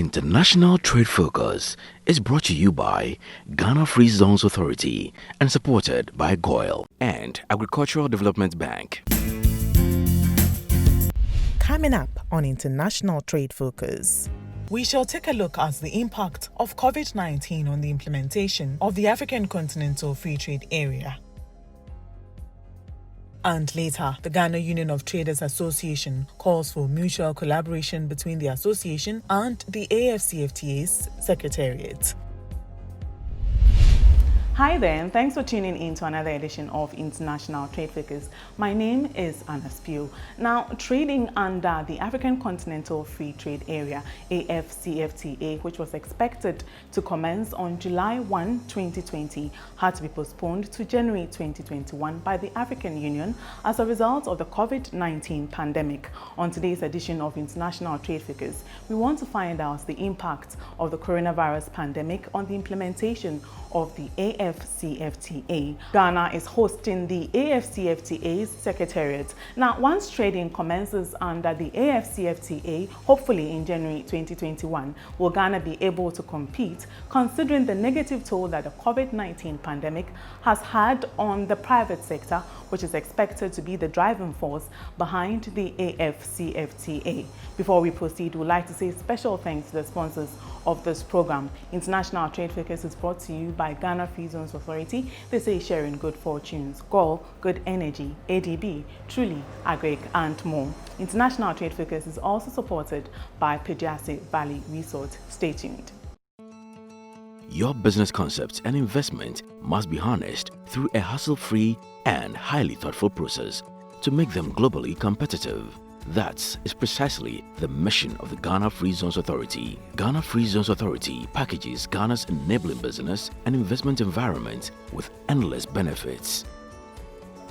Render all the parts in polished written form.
International Trade Focus is brought to you by Ghana Free Zones Authority and supported by GOIL and Agricultural Development Bank. Coming up on International Trade Focus, we shall take a look at the impact of COVID-19 on the implementation of the African Continental Free Trade Area. And later, the Ghana Union of Traders Association calls for mutual collaboration between the association and the Afcfta's Secretariat. Hi there, and thanks for tuning in to another edition of International Trade Focus. My name is Anna Spio. Now, trading under the African Continental Free Trade Area, Afcfta, which was expected to commence on July 1, 2020, had to be postponed to January 2021 by the African Union as a result of the COVID-19 pandemic. On today's edition of International Trade Focus, we want to find out the impact of the coronavirus pandemic on the implementation of the Afcfta. Ghana is hosting the Afcfta's Secretariat. Now, once trading commences under the Afcfta, hopefully in January 2021, will Ghana be able to compete, considering the negative toll that the COVID-19 pandemic has had on the private sector, which is expected to be the driving force behind the Afcfta. Before we proceed, we'd like to say special thanks to the sponsors of this program. International Trade Focus is brought to you by Ghana Free Zones Authority. They say sharing good fortunes, GOIL, good energy, ADB, Truly, Agric, and more. International Trade Focus is also supported by Peduase Valley Resort. Stay tuned. Your business concepts and investment must be harnessed through a hassle-free and highly thoughtful process to make them globally competitive. That is precisely the mission of the Ghana Free Zones Authority. Ghana Free Zones Authority packages Ghana's enabling business and investment environment with endless benefits.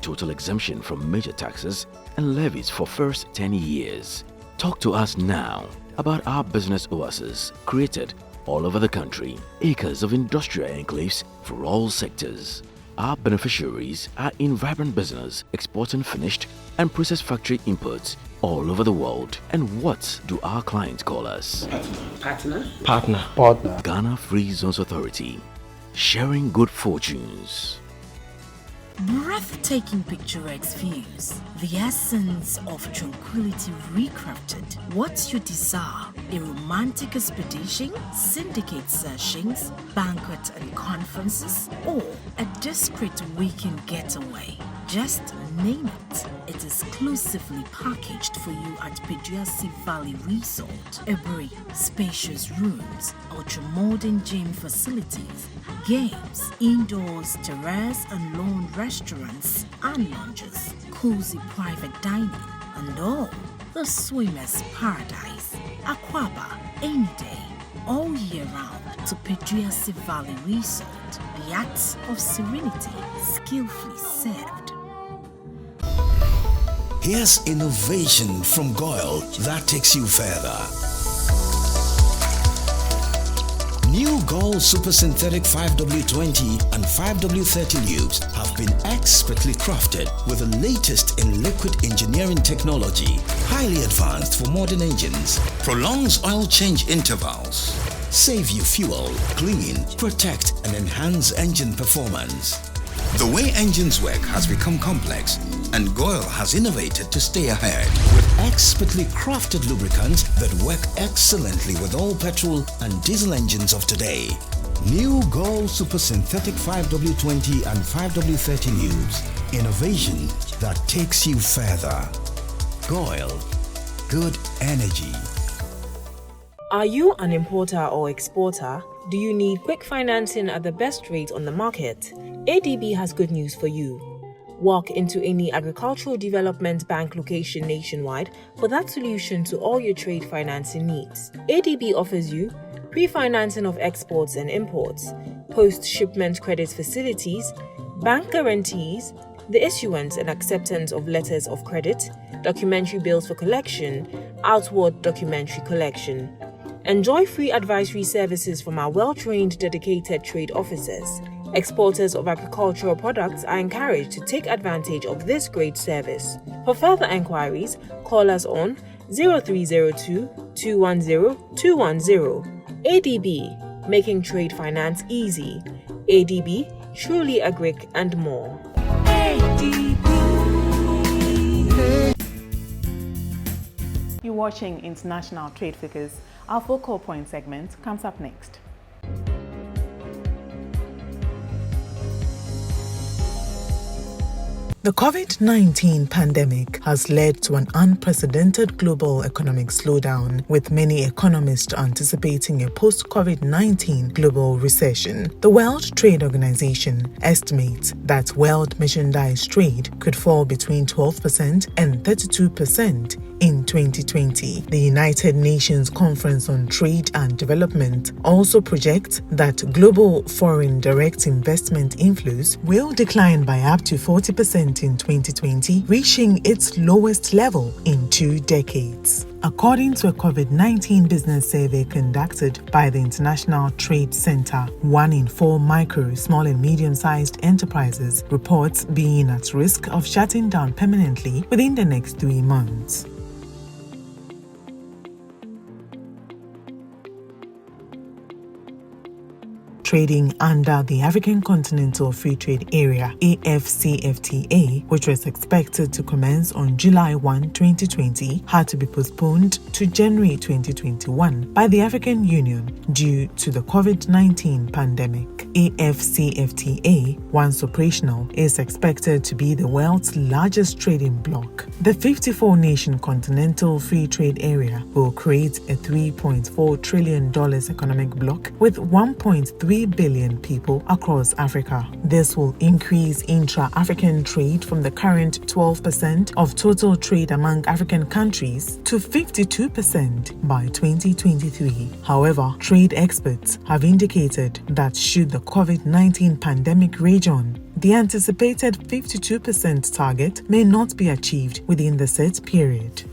Total exemption from major taxes and levies for first 10 years. Talk to us now about our business oasis created all over the country. Acres of industrial enclaves for all sectors. Our beneficiaries are in vibrant business, exporting finished and processed factory inputs all over the world. And what do our clients call us? Partner. Ghana Free Zones Authority. Sharing good fortunes. Breathtaking picturesque views, the essence of tranquility recrafted. What's your desire? A romantic expedition, syndicate sessions, banquet and conferences, or a discreet weekend getaway? Just name it. It is exclusively packaged for you at Peduase Valley Resort. Every spacious rooms, ultra-modern gym facilities, games, indoors, terrace and lawn restaurants and lounges, cozy private dining, and all the swimmer's paradise. Aquaba, any day, all year round to Peduase Valley Resort. The acts of serenity, skillfully served. Here's innovation from GOIL that takes you further. New GOIL Super Synthetic 5W20 and 5W30 lubes have been expertly crafted with the latest in liquid engineering technology, highly advanced for modern engines, prolongs oil change intervals, save you fuel, clean, protect and enhance engine performance. The way engines work has become complex, and GOIL has innovated to stay ahead with expertly crafted lubricants that work excellently with all petrol and diesel engines of today. New GOIL Super Synthetic 5W20 and 5W30 lubes. Innovation that takes you further. GOIL. Good energy. Are you an importer or exporter? Do you need quick financing at the best rate on the market? ADB has good news for you. Walk into any agricultural development bank location nationwide for that solution to all your trade financing needs. ADB offers you pre-financing of exports and imports, post-shipment credit facilities, bank guarantees, the issuance and acceptance of letters of credit, documentary bills for collection, outward documentary collection. Enjoy free advisory services from our well-trained, dedicated trade officers. Exporters of agricultural products are encouraged to take advantage of this great service. For further enquiries, call us on 0302 210-210. ADB, making trade finance easy. ADB, truly agric and more. You're watching International Trade Focus. Our focal point segment comes up next. The COVID-19 pandemic has led to an unprecedented global economic slowdown, with many economists anticipating a post-COVID-19 global recession. The World Trade Organization estimates that world merchandise trade could fall between 12% and 32% in 2020. The United Nations Conference on Trade and Development also projects that global foreign direct investment inflows will decline by up to 40% in 2020, reaching its lowest level in 2 decades. According to a COVID-19 business survey conducted by the International Trade Center, 1 in 4 micro, small and medium-sized enterprises reports being at risk of shutting down permanently within the next 3 months. Trading under the African Continental Free Trade Area (Afcfta), which was expected to commence on July 1, 2020, had to be postponed to January 2021 by the African Union due to the COVID-19 pandemic. Afcfta, once operational, is expected to be the world's largest trading bloc. The 54-nation Continental Free Trade Area will create a $3.4 trillion economic bloc with 1.3 billion people across Africa. This will increase intra-African trade from the current 12% of total trade among African countries to 52% by 2023. However, trade experts have indicated that should the COVID-19 pandemic rage on, the anticipated 52% target may not be achieved within the set period.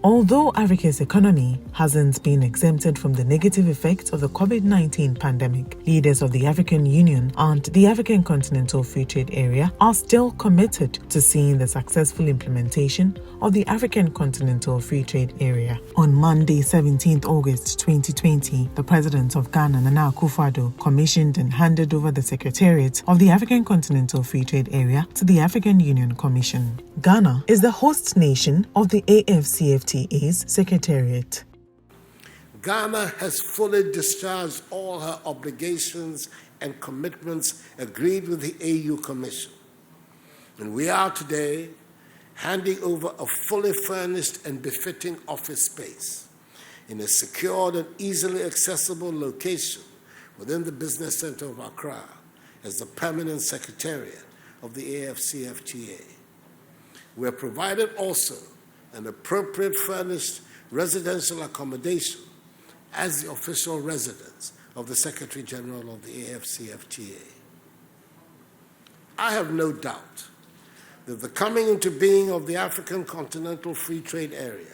Although Africa's economy hasn't been exempted from the negative effects of the COVID-19 pandemic, leaders of the African Union and the African Continental Free Trade Area are still committed to seeing the successful implementation of the African Continental Free Trade Area. On Monday, 17th August 2020, the President of Ghana, Nana Akufo-Addo, commissioned and handed over the Secretariat of the African Continental Free Trade Area to the African Union Commission. Ghana is the host nation of the Afcfta's Secretariat. Ghana has fully discharged all her obligations and commitments agreed with the AU Commission. And we are today handing over a fully furnished and befitting office space in a secured and easily accessible location within the business center of Accra as the permanent secretariat of the Afcfta. We have provided also an appropriate furnished residential accommodation as the official residence of the Secretary General of the Afcfta. I have no doubt that the coming into being of the African Continental Free Trade Area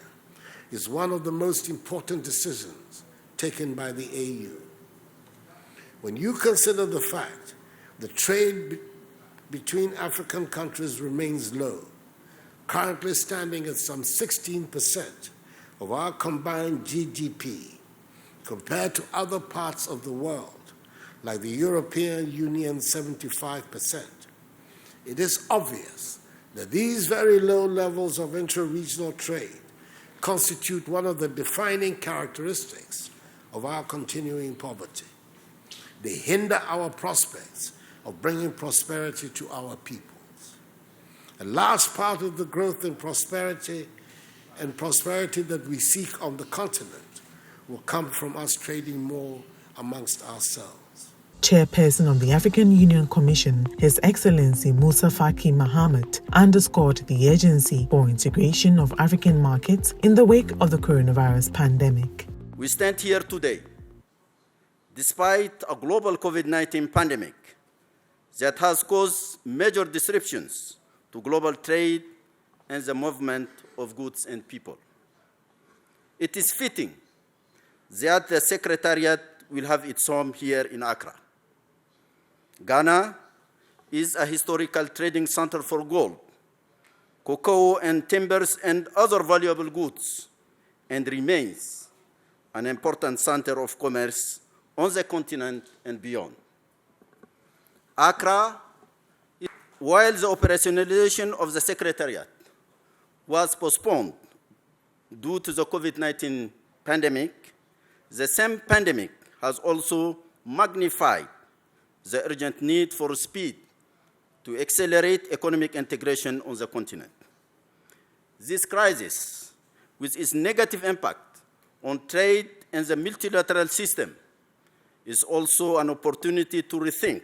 is one of the most important decisions taken by the AU. When you consider the fact that trade between African countries remains low, currently standing at some 16% of our combined GDP, compared to other parts of the world, like the European Union's 75%, it is obvious that these very low levels of intra-regional trade constitute one of the defining characteristics of our continuing poverty. They hinder our prospects of bringing prosperity to our peoples. A large part of the growth and prosperity that we seek on the continent will come from us trading more amongst ourselves. Chairperson of the African Union Commission, His Excellency Musa Faki Mahamat, underscored the urgency for integration of African markets in the wake of the coronavirus pandemic. We stand here today, despite a global COVID-19 pandemic that has caused major disruptions to global trade and the movement of goods and people. It is fitting that the Secretariat will have its home here in Accra. Ghana is a historical trading center for gold, cocoa and timbers and other valuable goods, and remains an important center of commerce on the continent and beyond. Accra, while the operationalization of the Secretariat was postponed due to the COVID-19 pandemic, the same pandemic has also magnified the urgent need for speed to accelerate economic integration on the continent. This crisis, with its negative impact on trade and the multilateral system, is also an opportunity to rethink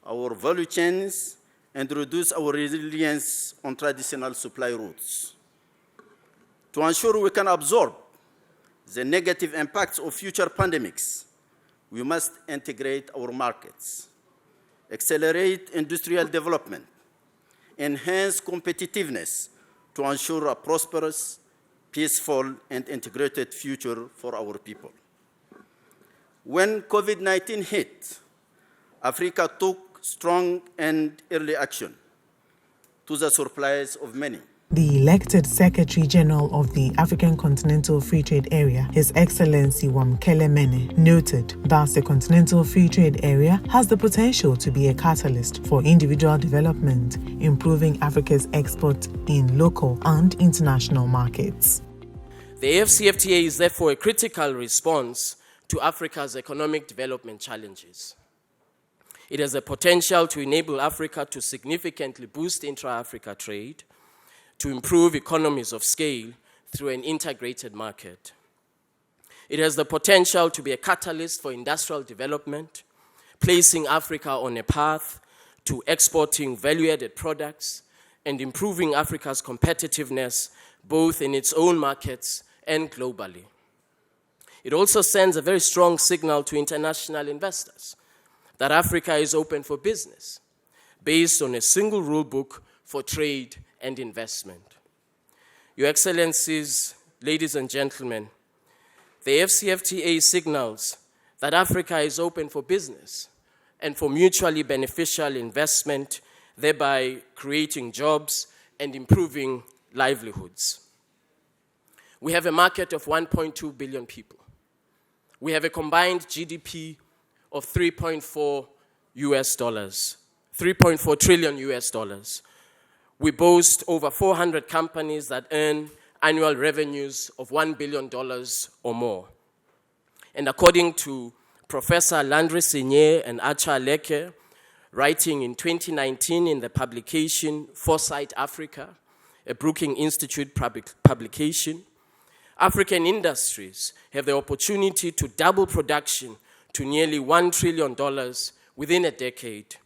our value chains and reduce our reliance on traditional supply routes. To ensure we can absorb the negative impacts of future pandemics, we must integrate our markets, accelerate industrial development, enhance competitiveness to ensure a prosperous, peaceful, and integrated future for our people. When COVID-19 hit, Africa took strong and early action, to the surprise of many. The elected Secretary General of the African Continental Free Trade Area, His Excellency Wamkele Mene, noted that the Continental Free Trade Area has the potential to be a catalyst for individual development, improving Africa's export in local and international markets. The Afcfta is therefore a critical response to Africa's economic development challenges. It has the potential to enable Africa to significantly boost intra-Africa trade, to improve economies of scale through an integrated market. It has the potential to be a catalyst for industrial development, placing Africa on a path to exporting value-added products and improving Africa's competitiveness both in its own markets and globally. It also sends a very strong signal to international investors that Africa is open for business based on a single rule book for trade and investment. Your Excellencies, ladies and gentlemen, the Afcfta signals that Africa is open for business and for mutually beneficial investment, thereby creating jobs and improving livelihoods. We have a market of 1.2 billion people. We have a combined GDP of $3.4 trillion US dollars. We boast over 400 companies that earn annual revenues of $1 billion or more. And according to Professor Landry Signé and Acha Leke, writing in 2019 in the publication Foresight Africa, a Brookings Institute publication, African industries have the opportunity to double production to nearly $1 trillion within a decade,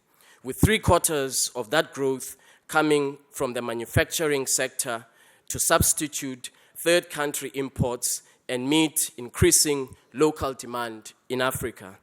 with 3/4 of that growth coming from the manufacturing sector to substitute third country imports and meet increasing local demand in Africa.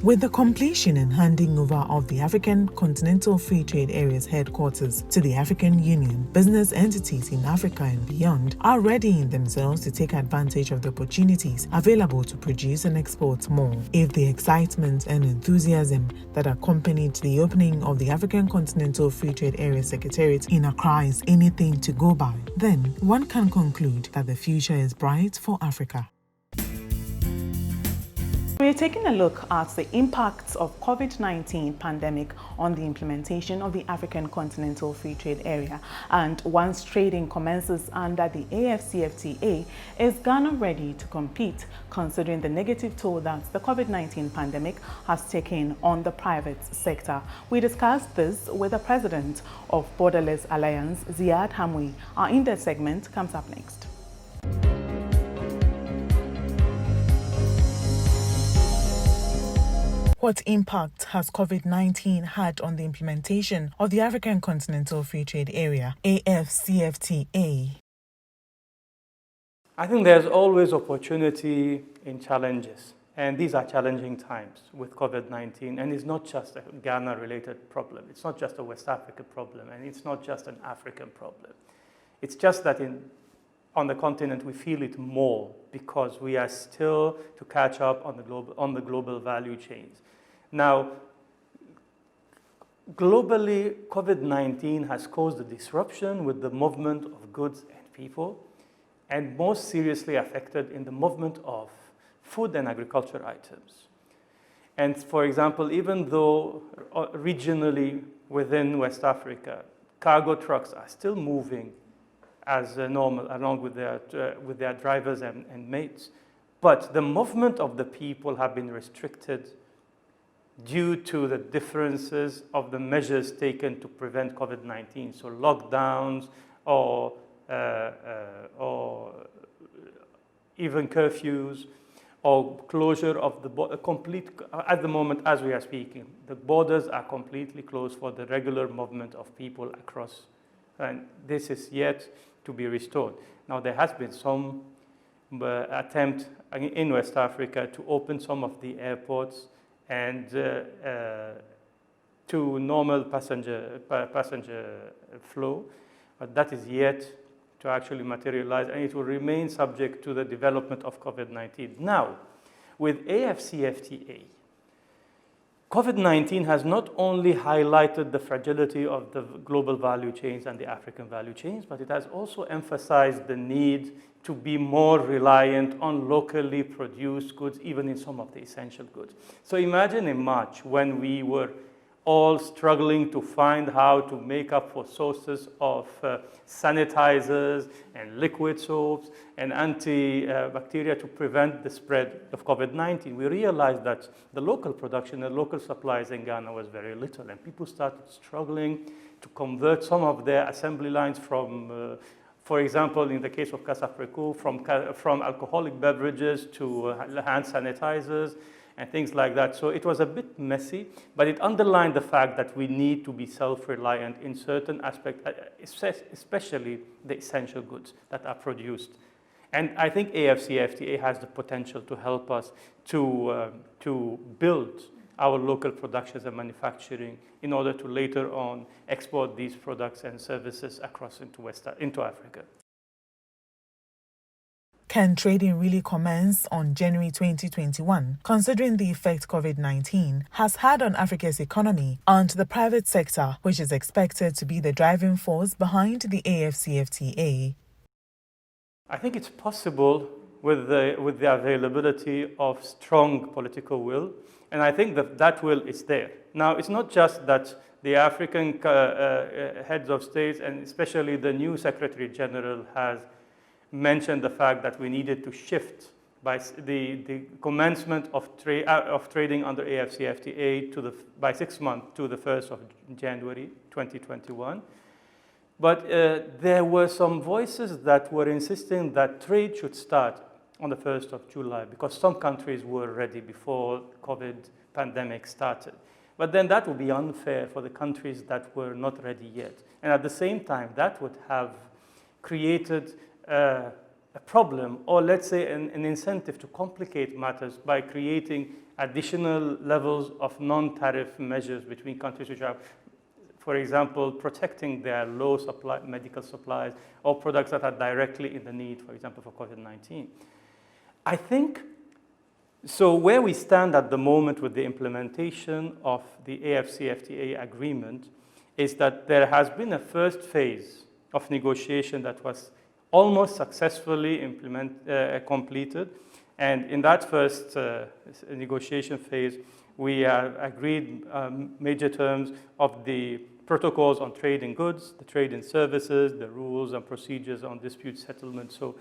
With the completion and handing over of the African Continental Free Trade Area's headquarters to the African Union, business entities in Africa and beyond are readying themselves to take advantage of the opportunities available to produce and export more. If the excitement and enthusiasm that accompanied the opening of the African Continental Free Trade Area Secretariat in Accra is anything to go by, then one can conclude that the future is bright for Africa. We're taking a look at the impacts of COVID-19 pandemic on the implementation of the African Continental Free Trade Area. And once trading commences under the Afcfta, is Ghana ready to compete, considering the negative toll that the COVID-19 pandemic has taken on the private sector? We discussed this with the president of Borderless Alliance, Ziad Hamwi. Our in-depth segment comes up next. What impact has COVID-19 had on the implementation of the African Continental Free Trade Area, Afcfta? I think there's always opportunity in challenges, and these are challenging times with COVID-19, and it's not just a Ghana-related problem. It's not just a West Africa problem, and it's not just an African problem. It's just that on the continent, we feel it more because we are still to catch up on the global value chains. Now, globally, COVID-19 has caused a disruption with the movement of goods and people, and most seriously affected in the movement of food and agriculture items. And for example, even though regionally within West Africa, cargo trucks are still moving as normal along with their drivers and mates, but the movement of the people have been restricted due to the differences of the measures taken to prevent COVID-19, so lockdowns or even curfews or closure of the complete, at the moment as we are speaking, the borders are completely closed for the regular movement of people across, and this is yet to be restored. Now there has been some attempt in West Africa to open some of the airports and to normal passenger flow, but that is yet to actually materialize, and it will remain subject to the development of COVID-19. Now, with Afcfta, COVID-19 has not only highlighted the fragility of the global value chains and the African value chains, but it has also emphasized the need to be more reliant on locally produced goods, even in some of the essential goods. So imagine in March when we were all struggling to find how to make up for sources of sanitizers and liquid soaps and antibacteria to prevent the spread of COVID-19. We realized that the local production and local supplies in Ghana was very little, and people started struggling to convert some of their assembly lines from, for example, in the case of Casapreco, from alcoholic beverages to hand sanitizers and things like that. So it was a bit messy, but it underlined the fact that we need to be self-reliant in certain aspects, especially the essential goods that are produced. And I think Afcfta has the potential to help us to build our local productions and manufacturing in order to later on export these products and services across into Africa. Can trading really commence on January 2021, considering the effect COVID-19 has had on Africa's economy and the private sector, which is expected to be the driving force behind the Afcfta? I think it's possible with the availability of strong political will, and I think that will is there. Now, it's not just that the African heads of states, and especially the new Secretary General, has mentioned the fact that we needed to shift by the commencement of trading under Afcfta by 6 months to the 1st of January 2021. But there were some voices that were insisting that trade should start on the 1st of July because some countries were ready before COVID pandemic started. But then that would be unfair for the countries that were not ready yet. And at the same time, that would have created a problem, or let's say an incentive to complicate matters by creating additional levels of non-tariff measures between countries which are, for example, protecting their low supply medical supplies or products that are directly in the need, for example, for COVID-19. I think, so where we stand at the moment with the implementation of the Afcfta agreement is that there has been a first phase of negotiation that was almost successfully completed. And in that first negotiation phase, we agreed major terms of the protocols on trade in goods, the trade in services, the rules and procedures on dispute settlement. So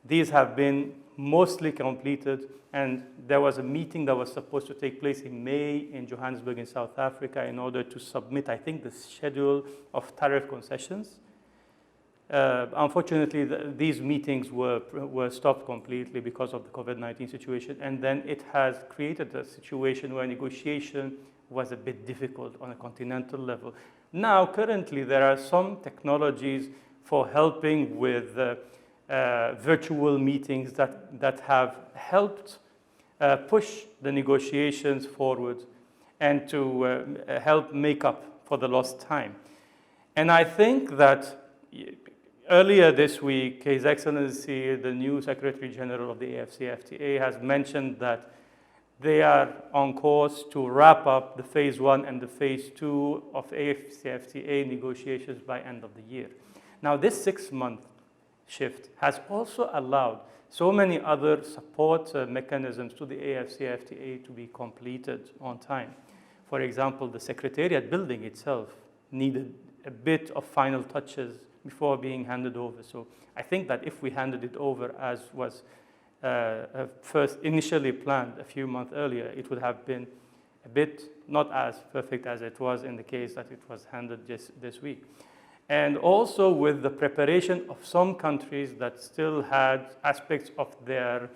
these have been mostly completed, and there was a meeting that was supposed to take place in May in Johannesburg in South Africa in order to submit, I think, the schedule of tariff concessions. Unfortunately, these meetings were stopped completely because of the COVID-19 situation, and then it has created a situation where negotiation was a bit difficult on a continental level. Now, currently, there are some technologies for helping with virtual meetings that have helped push the negotiations forward and to help make up for the lost time. And I think that earlier this week, His Excellency, the new Secretary General of the Afcfta, has mentioned that they are on course to wrap up the phase 1 and the phase 2 of Afcfta negotiations by end of the year. Now, this 6-month shift has also allowed so many other support mechanisms to the Afcfta to be completed on time. For example, the Secretariat building itself needed a bit of final touches before being handed over. So I think that if we handed it over as was first initially planned a few months earlier, it would have been a bit not as perfect as it was in the case that it was handed just this week. And also with the preparation of some countries that still had aspects of their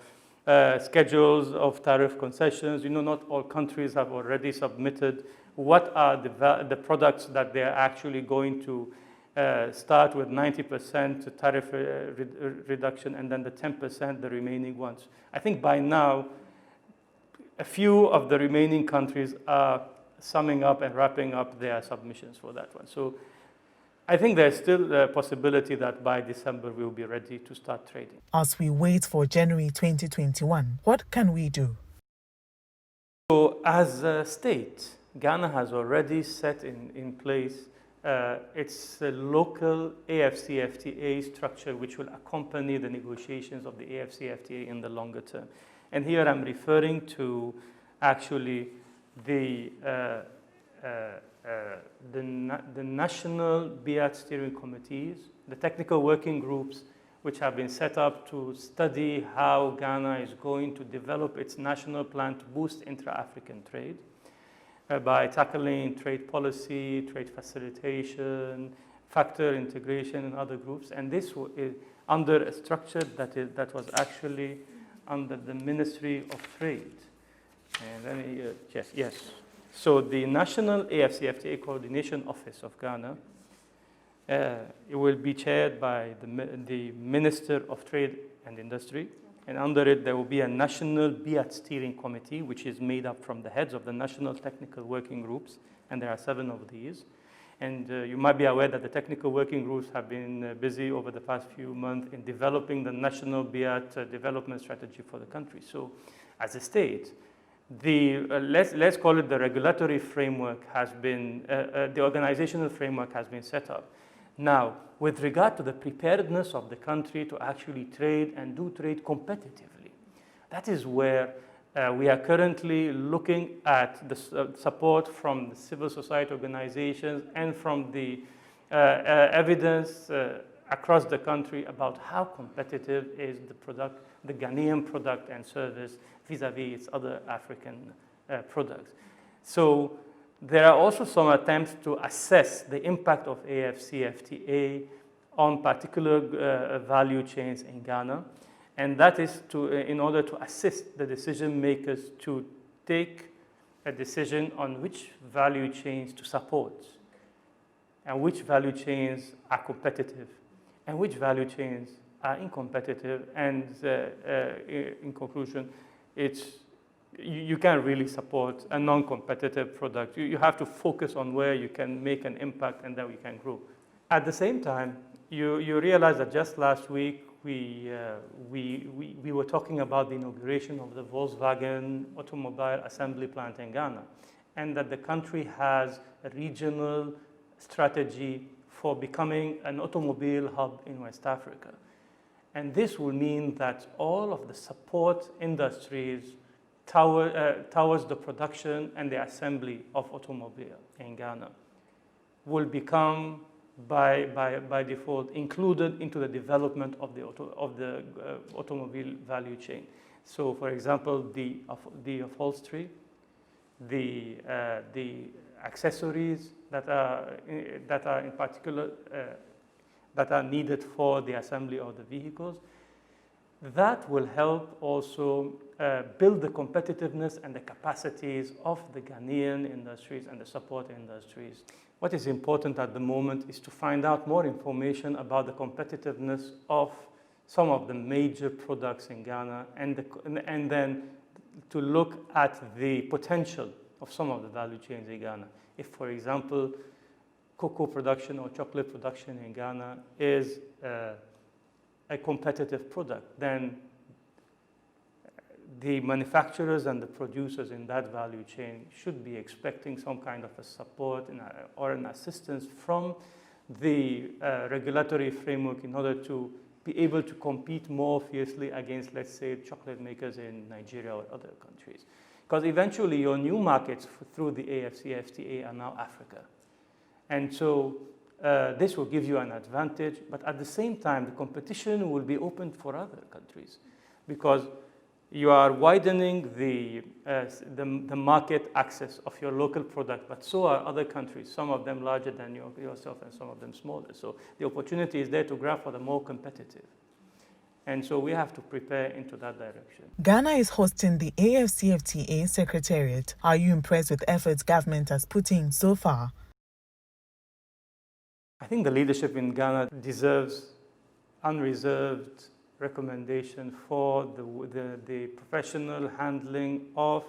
schedules of tariff concessions. You know, not all countries have already submitted what are the products that they're actually going to start with 90% tariff reduction and then the 10%, the remaining ones. I think by now, a few of the remaining countries are summing up and wrapping up their submissions for that one. So I think there's still a possibility that by December we'll be ready to start trading. As we wait for January 2021, what can we do? So as a state, Ghana has already set in place its local Afcfta structure, which will accompany the negotiations of the Afcfta in the longer term. And here I'm referring to actually the national BIAT steering committees, the technical working groups, which have been set up to study how Ghana is going to develop its national plan to boost intra-African trade by tackling trade policy, trade facilitation, factor integration, and other groups. And this is under a structure that was actually under the Ministry of Trade. And let me, yes. So the National Afcfta Coordination Office of Ghana, it will be chaired by the Minister of Trade and Industry, and under it there will be a National BIAT Steering Committee, which is made up from the heads of the National Technical Working Groups, and there are 7 of these. And you might be aware that the technical working groups have been busy over the past few months in developing the National BIAT development strategy for the country. So as a state, let's call it the regulatory framework has been, the organizational framework has been set up. Now, with regard to the preparedness of the country to actually trade and do trade competitively, that is where we are currently looking at the support from the civil society organizations and from the evidence across the country about how competitive is the product, the Ghanaian product and service vis-a-vis its other African products. So there are also some attempts to assess the impact of Afcfta on particular value chains in Ghana, and that is in order to assist the decision makers to take a decision on which value chains to support and which value chains are competitive and which value chains are uncompetitive. And in conclusion, you can't really support a non-competitive product. You have to focus on where you can make an impact and then we can grow. At the same time, you realize that just last week we were talking about the inauguration of the Volkswagen automobile assembly plant in Ghana, and that the country has a regional strategy for becoming an automobile hub in West Africa. And this will mean that all of the support industries towards the production and the assembly of automobile in Ghana will become by default included into the development of the automobile value chain. So, for example, the upholstery, the accessories that are in particular that are needed for the assembly of the vehicles, that will help also build the competitiveness and the capacities of the Ghanaian industries and the support industries. What is important at the moment is to find out more information about the competitiveness of some of the major products in Ghana, and then to look at the potential of some of the value chains in Ghana. If, for example, cocoa production or chocolate production in Ghana is a competitive product, then the manufacturers and the producers in that value chain should be expecting some kind of a support or an assistance from the regulatory framework in order to be able to compete more fiercely against, let's say, chocolate makers in Nigeria or other countries. Because eventually your new markets through the Afcfta are now Africa. And so this will give you an advantage, but at the same time, the competition will be open for other countries because you are widening the market access of your local product, but so are other countries, some of them larger than yourself and some of them smaller. So the opportunity is there to grab for the more competitive. And so we have to prepare into that direction. Ghana is hosting the Afcfta Secretariat. Are you impressed with efforts government has put in so far? I think the leadership in Ghana deserves unreserved recommendation for the professional handling of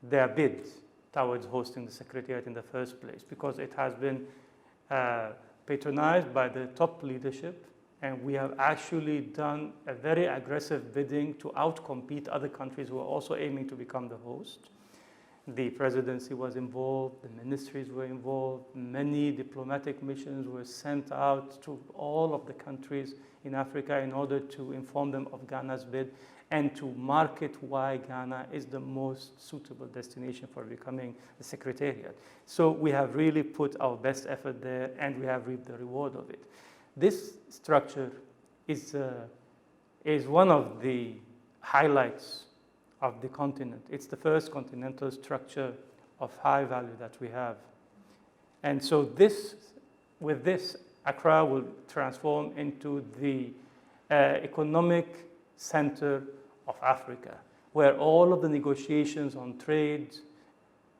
their bid towards hosting the Secretariat in the first place, because it has been patronized by the top leadership, and we have actually done a very aggressive bidding to outcompete other countries who are also aiming to become the host. The presidency was involved, the ministries were involved, many diplomatic missions were sent out to all of the countries in Africa in order to inform them of Ghana's bid and to market why Ghana is the most suitable destination for becoming the Secretariat. So we have really put our best effort there and we have reaped the reward of it. This structure is one of the highlights of the continent. It's the first continental structure of high value that we have. And so with this, Accra will transform into the economic center of Africa, where all of the negotiations on trade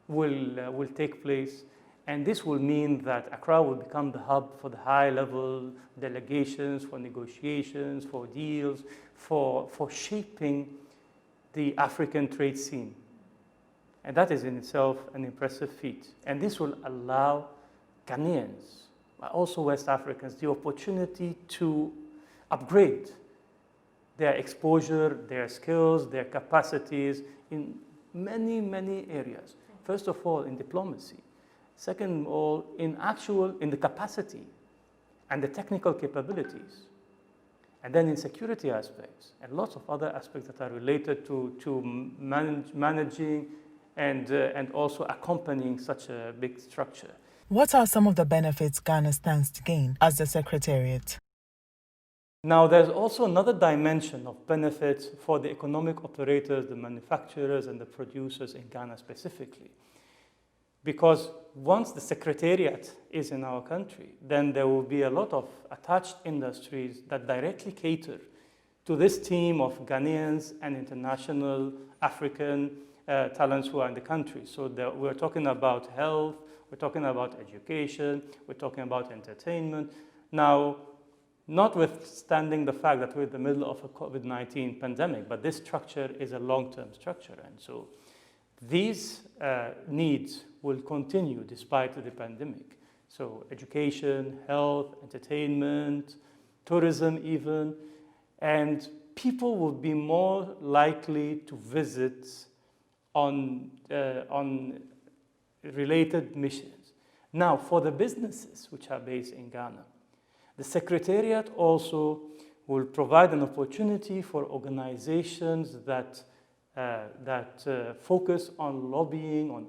will take place. And this will mean that Accra will become the hub for the high-level delegations, for negotiations, for deals, for shaping the African trade scene. And that is in itself an impressive feat. And this will allow Ghanaians, but also West Africans, the opportunity to upgrade their exposure, their skills, their capacities in many, many areas. First of all, in diplomacy. Second of all, in the capacity and the technical capabilities. And then in security aspects and lots of other aspects that are related to managing and also accompanying such a big structure. What are some of the benefits Ghana stands to gain as the Secretariat? Now, there's also another dimension of benefits for the economic operators, the manufacturers, and the producers in Ghana specifically. Because once the Secretariat is in our country, then there will be a lot of attached industries that directly cater to this team of Ghanaians and international African talents who are in the country. So we're talking about health, we're talking about education, we're talking about entertainment. Now, notwithstanding the fact that we're in the middle of a COVID-19 pandemic, but this structure is a long-term structure. And so these needs will continue despite the pandemic. So education, health, entertainment, tourism even, and people will be more likely to visit on related missions. Now, for the businesses which are based in Ghana, the Secretariat also will provide an opportunity for organizations that focus on lobbying, on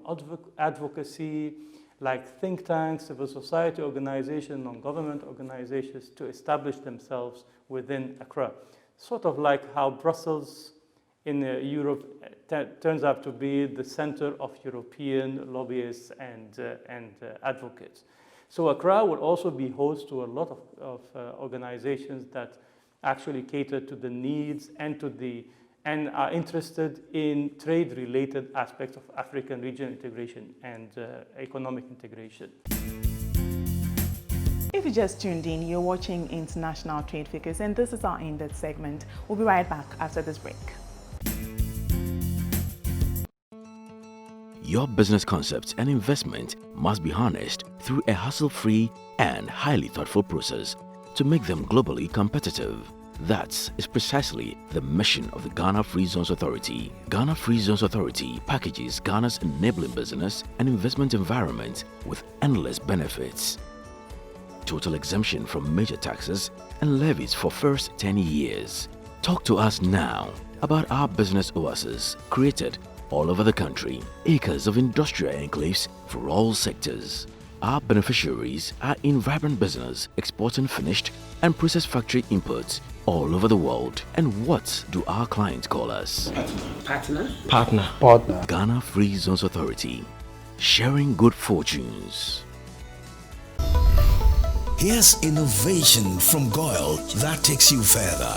advocacy, like think tanks, civil society organizations, non-government organizations, to establish themselves within Accra. Sort of like how Brussels in Europe turns out to be the center of European lobbyists and advocates. So Accra will also be host to a lot of organizations that actually cater to the needs and are interested in trade-related aspects of African regional integration and economic integration. If you just tuned in, you're watching International Trade Figures, and this is our in-depth segment. We'll be right back after this break. Your business concepts and investment must be harnessed through a hassle-free and highly thoughtful process to make them globally competitive. That is precisely the mission of the Ghana Free Zones Authority. Ghana Free Zones Authority packages Ghana's enabling business and investment environment with endless benefits. Total exemption from major taxes and levies for first 10 years. Talk to us now about our business oasis created all over the country. Acres of industrial enclaves for all sectors. Our beneficiaries are in vibrant business, exporting finished and processed factory inputs all over the world. And what do our clients call us? Partner. Ghana Free Zones Authority, sharing good fortunes. Here's innovation from Goyle that takes you further.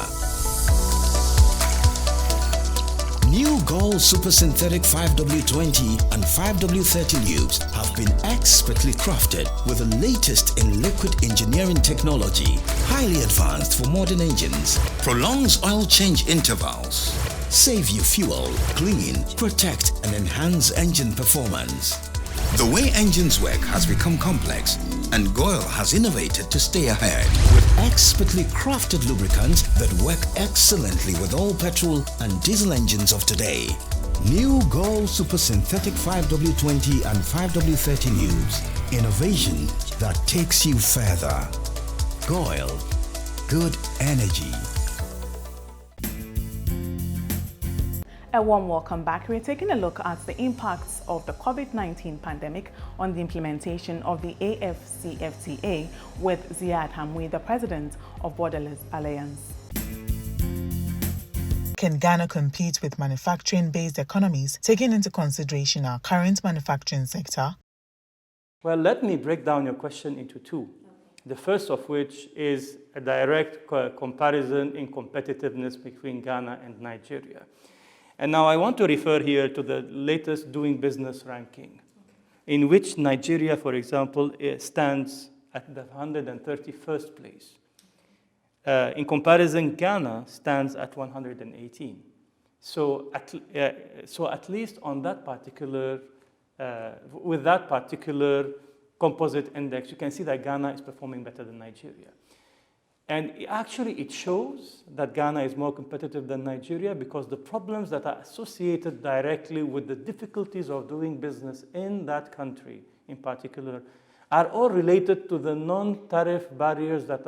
New Gold Super Synthetic 5W20 and 5W30 lubes have been expertly crafted with the latest in liquid engineering technology, highly advanced for modern engines, prolongs oil change intervals, save you fuel, clean, protect and enhance engine performance. The way engines work has become complex, and Goyle has innovated to stay ahead with expertly crafted lubricants that work excellently with all petrol and diesel engines of today. New Goyle Super Synthetic 5W20 and 5W30 lubes. Innovation that takes you further. Goyle. Good energy. A warm welcome back. We're taking a look at the impacts of the COVID-19 pandemic on the implementation of the Afcfta with Ziad Hamwi, the president of Borderless Alliance. Can Ghana compete with manufacturing-based economies, taking into consideration our current manufacturing sector? Well, let me break down your question into two. The first of which is a direct comparison in competitiveness between Ghana and Nigeria. And now I want to refer here to the latest Doing Business ranking, in which Nigeria, for example, stands at the 131st place. In comparison, Ghana stands at 118. So at least on that particular, with that particular composite index, you can see that Ghana is performing better than Nigeria. And actually, it shows that Ghana is more competitive than Nigeria because the problems that are associated directly with the difficulties of doing business in that country, in particular, are all related to the non-tariff barriers that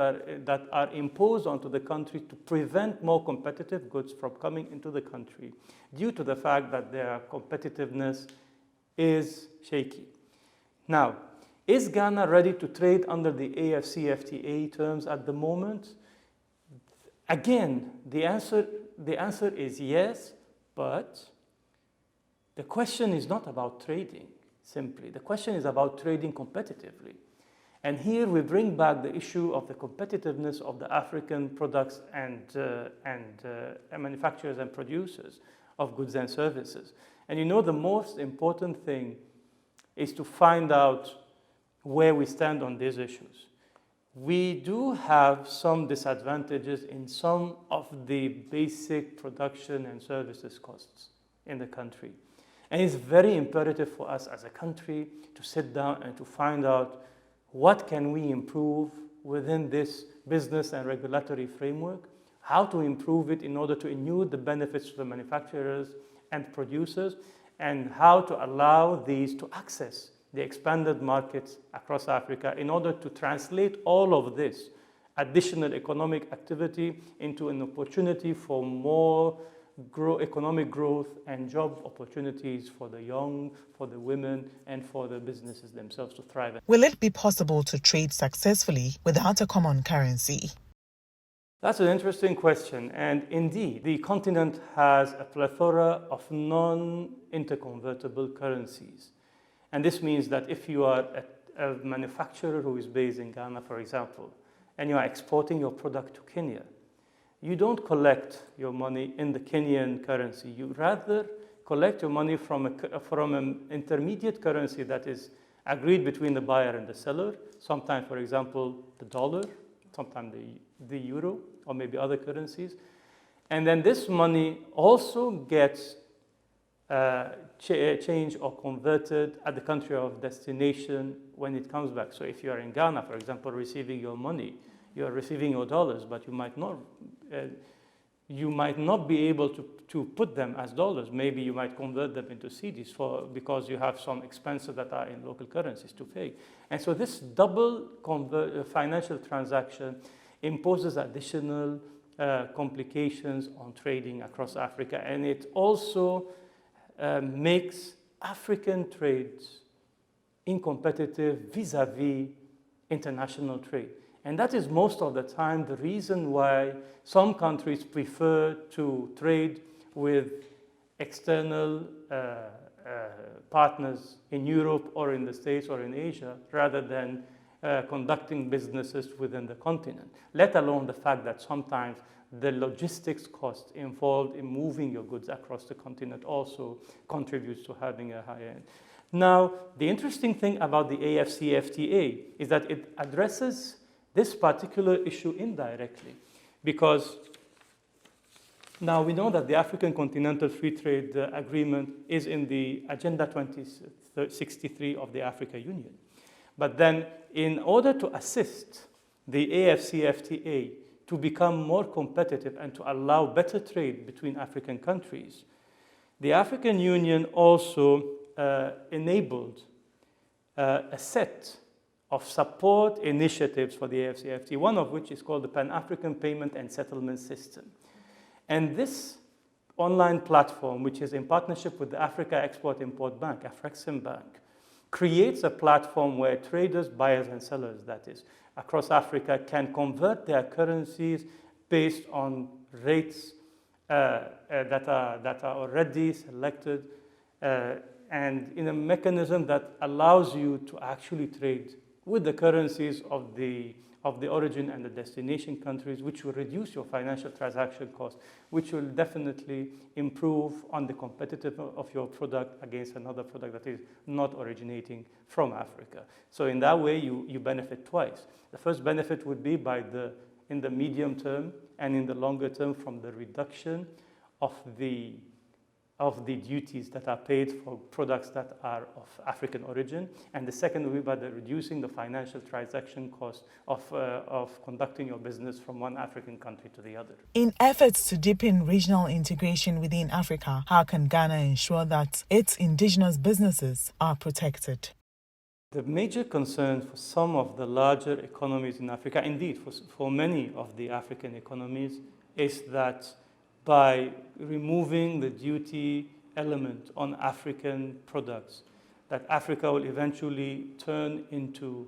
are imposed onto the country to prevent more competitive goods from coming into the country due to the fact that their competitiveness is shaky. Now, is Ghana ready to trade under the Afcfta terms at the moment? Again, the answer is yes, but the question is not about trading, simply. The question is about trading competitively. And here we bring back the issue of the competitiveness of the African products and manufacturers and producers of goods and services. And you know, the most important thing is to find out where we stand on these issues. We do have some disadvantages in some of the basic production and services costs in the country. And it's very imperative for us as a country to sit down and to find out what can we improve within this business and regulatory framework, how to improve it in order to inure the benefits to the manufacturers and producers, and how to allow these to access the expanded markets across Africa in order to translate all of this additional economic activity into an opportunity for more economic growth and job opportunities for the young, for the women, and for the businesses themselves to thrive. Will it be possible to trade successfully without a common currency? That's an interesting question, and indeed, the continent has a plethora of non-interconvertible currencies. And this means that if you are a manufacturer who is based in Ghana, for example, and you are exporting your product to Kenya, you don't collect your money in the Kenyan currency. You rather collect your money from an intermediate currency that is agreed between the buyer and the seller, sometimes, for example, the dollar, sometimes the euro, or maybe other currencies. And then this money also gets changed or converted at the country of destination when it comes back. So if you are in Ghana, for example, receiving your money, you're receiving your dollars, but you might not be able to put them as dollars. Maybe you might convert them into cedis because you have some expenses that are in local currencies to pay. And so this double financial transaction imposes additional complications on trading across Africa. And it also makes African trades uncompetitive vis-a-vis international trade. And that is most of the time the reason why some countries prefer to trade with external partners in Europe or in the States or in Asia rather than conducting businesses within the continent, let alone the fact that sometimes the logistics cost involved in moving your goods across the continent also contributes to having a higher end. Now, the interesting thing about the Afcfta is that it addresses this particular issue indirectly, because now we know that the African Continental Free Trade Agreement is in the Agenda 2063 of the Africa Union. But then, in order to assist the Afcfta to become more competitive and to allow better trade between African countries, the African Union also enabled a set of support initiatives for the Afcfta, one of which is called the Pan-African Payment and Settlement System. And this online platform, which is in partnership with the Africa Export-Import Bank, Afrexim creates a platform where traders, buyers and sellers, that is, across Africa can convert their currencies based on rates that are already selected and in a mechanism that allows you to actually trade with the currencies of the origin and the destination countries, which will reduce your financial transaction cost, which will definitely improve on the competitiveness of your product against another product that is not originating from Africa. So in that way, you benefit twice. The first benefit would be in the medium term and in the longer term from the reduction of the duties that are paid for products that are of African origin. And the second will be by reducing the financial transaction cost of conducting your business from one African country to the other. In efforts to deepen regional integration within Africa, how can Ghana ensure that its indigenous businesses are protected? The major concern for some of the larger economies in Africa, indeed for many of the African economies, is that by removing the duty element on African products, that Africa will eventually turn into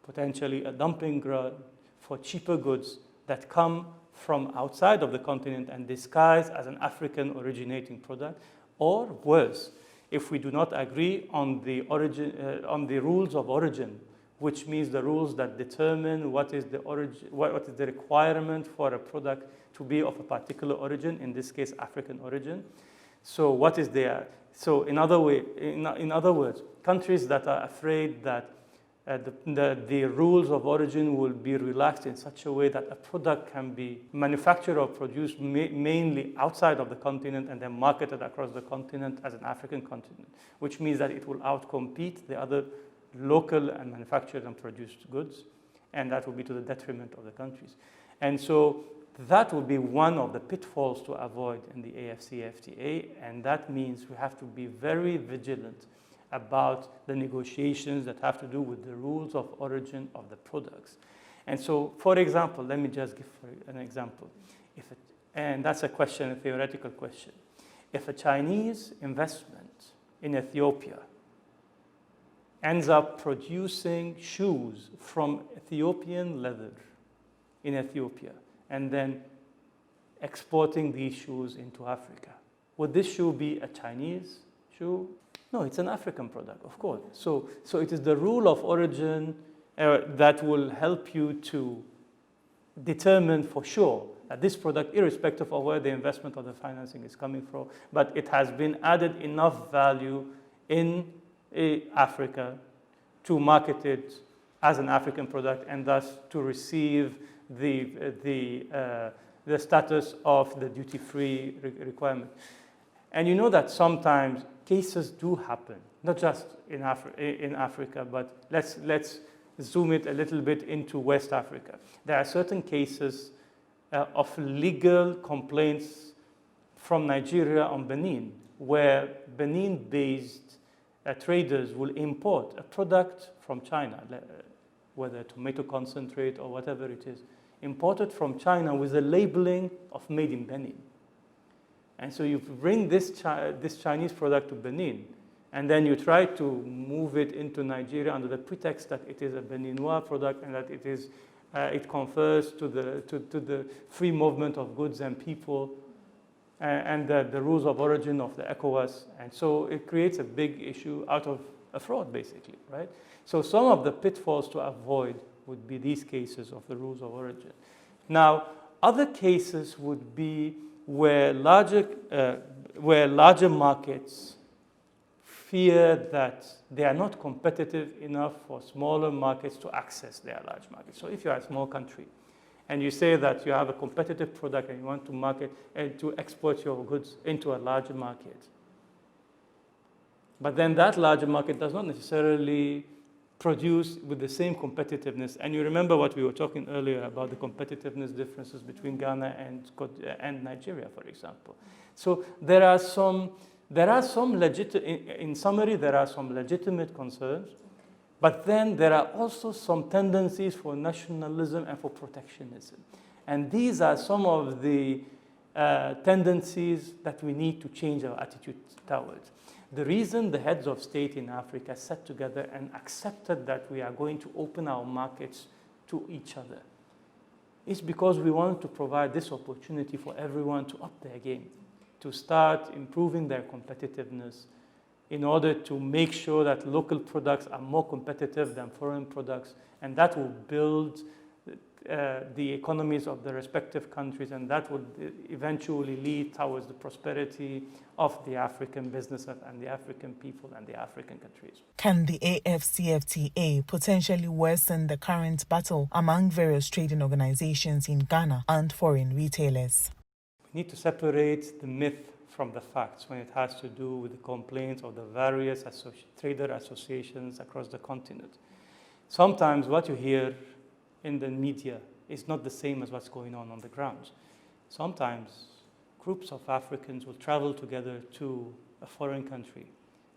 potentially a dumping ground for cheaper goods that come from outside of the continent and disguised as an African originating product, or worse, if we do not agree on the rules of origin, which means the rules that determine what is the origin, what is the requirement for a product to be of a particular origin, in this case, African origin. So what is there? So in other words, countries that are afraid that the rules of origin will be relaxed in such a way that a product can be manufactured or produced mainly outside of the continent and then marketed across the continent as an African continent, which means that it will outcompete the other local and manufactured and produced goods, and that will be to the detriment of the countries. And so that will be one of the pitfalls to avoid in the Afcfta, and that means we have to be very vigilant about the negotiations that have to do with the rules of origin of the products. And so, for example, let me just give an example. And that's a theoretical question. If a Chinese investment in Ethiopia ends up producing shoes from Ethiopian leather in Ethiopia and then exporting these shoes into Africa, would this shoe be a Chinese shoe? No, it's an African product, of course. So it is the rule of origin that will help you to determine for sure that this product, irrespective of where the investment or the financing is coming from, but it has been added enough value in Africa to market it as an African product and thus to receive the status of the duty-free requirement. And you know that sometimes cases do happen, not just in Africa, but let's zoom it a little bit into West Africa. There are certain cases of legal complaints from Nigeria on Benin, where Benin-based traders will import a product from China, whether tomato concentrate or whatever it is, imported from China with a labeling of made in Benin. And so you bring this Chinese product to Benin, and then you try to move it into Nigeria under the pretext that it is a Beninois product and that it confers to the free movement of goods and people and the rules of origin of the ECOWAS. And so it creates a big issue out of a fraud, basically, right? So some of the pitfalls to avoid would be these cases of the rules of origin. Now, other cases would be where larger markets fear that they are not competitive enough for smaller markets to access their large markets. So if you are a small country and you say that you have a competitive product and you want to market and to export your goods into a larger market, but then that larger market does not necessarily produce with the same competitiveness. And you remember what we were talking earlier about the competitiveness differences between Ghana and Nigeria, for example. So there are some in summary, there are some legitimate concerns, but then there are also some tendencies for nationalism and for protectionism. And these are some of the tendencies that we need to change our attitude towards. The reason the heads of state in Africa sat together and accepted that we are going to open our markets to each other is because we want to provide this opportunity for everyone to up their game, to start improving their competitiveness in order to make sure that local products are more competitive than foreign products, and that will build the economies of the respective countries, and that would eventually lead towards the prosperity of the African businesses and the African people and the African countries. Can the Afcfta potentially worsen the current battle among various trading organizations in Ghana and foreign retailers? We need to separate the myth from the facts when it has to do with the complaints of the various trader associations across the continent. Sometimes what you hear in the media is not the same as what's going on the ground. Sometimes groups of Africans will travel together to a foreign country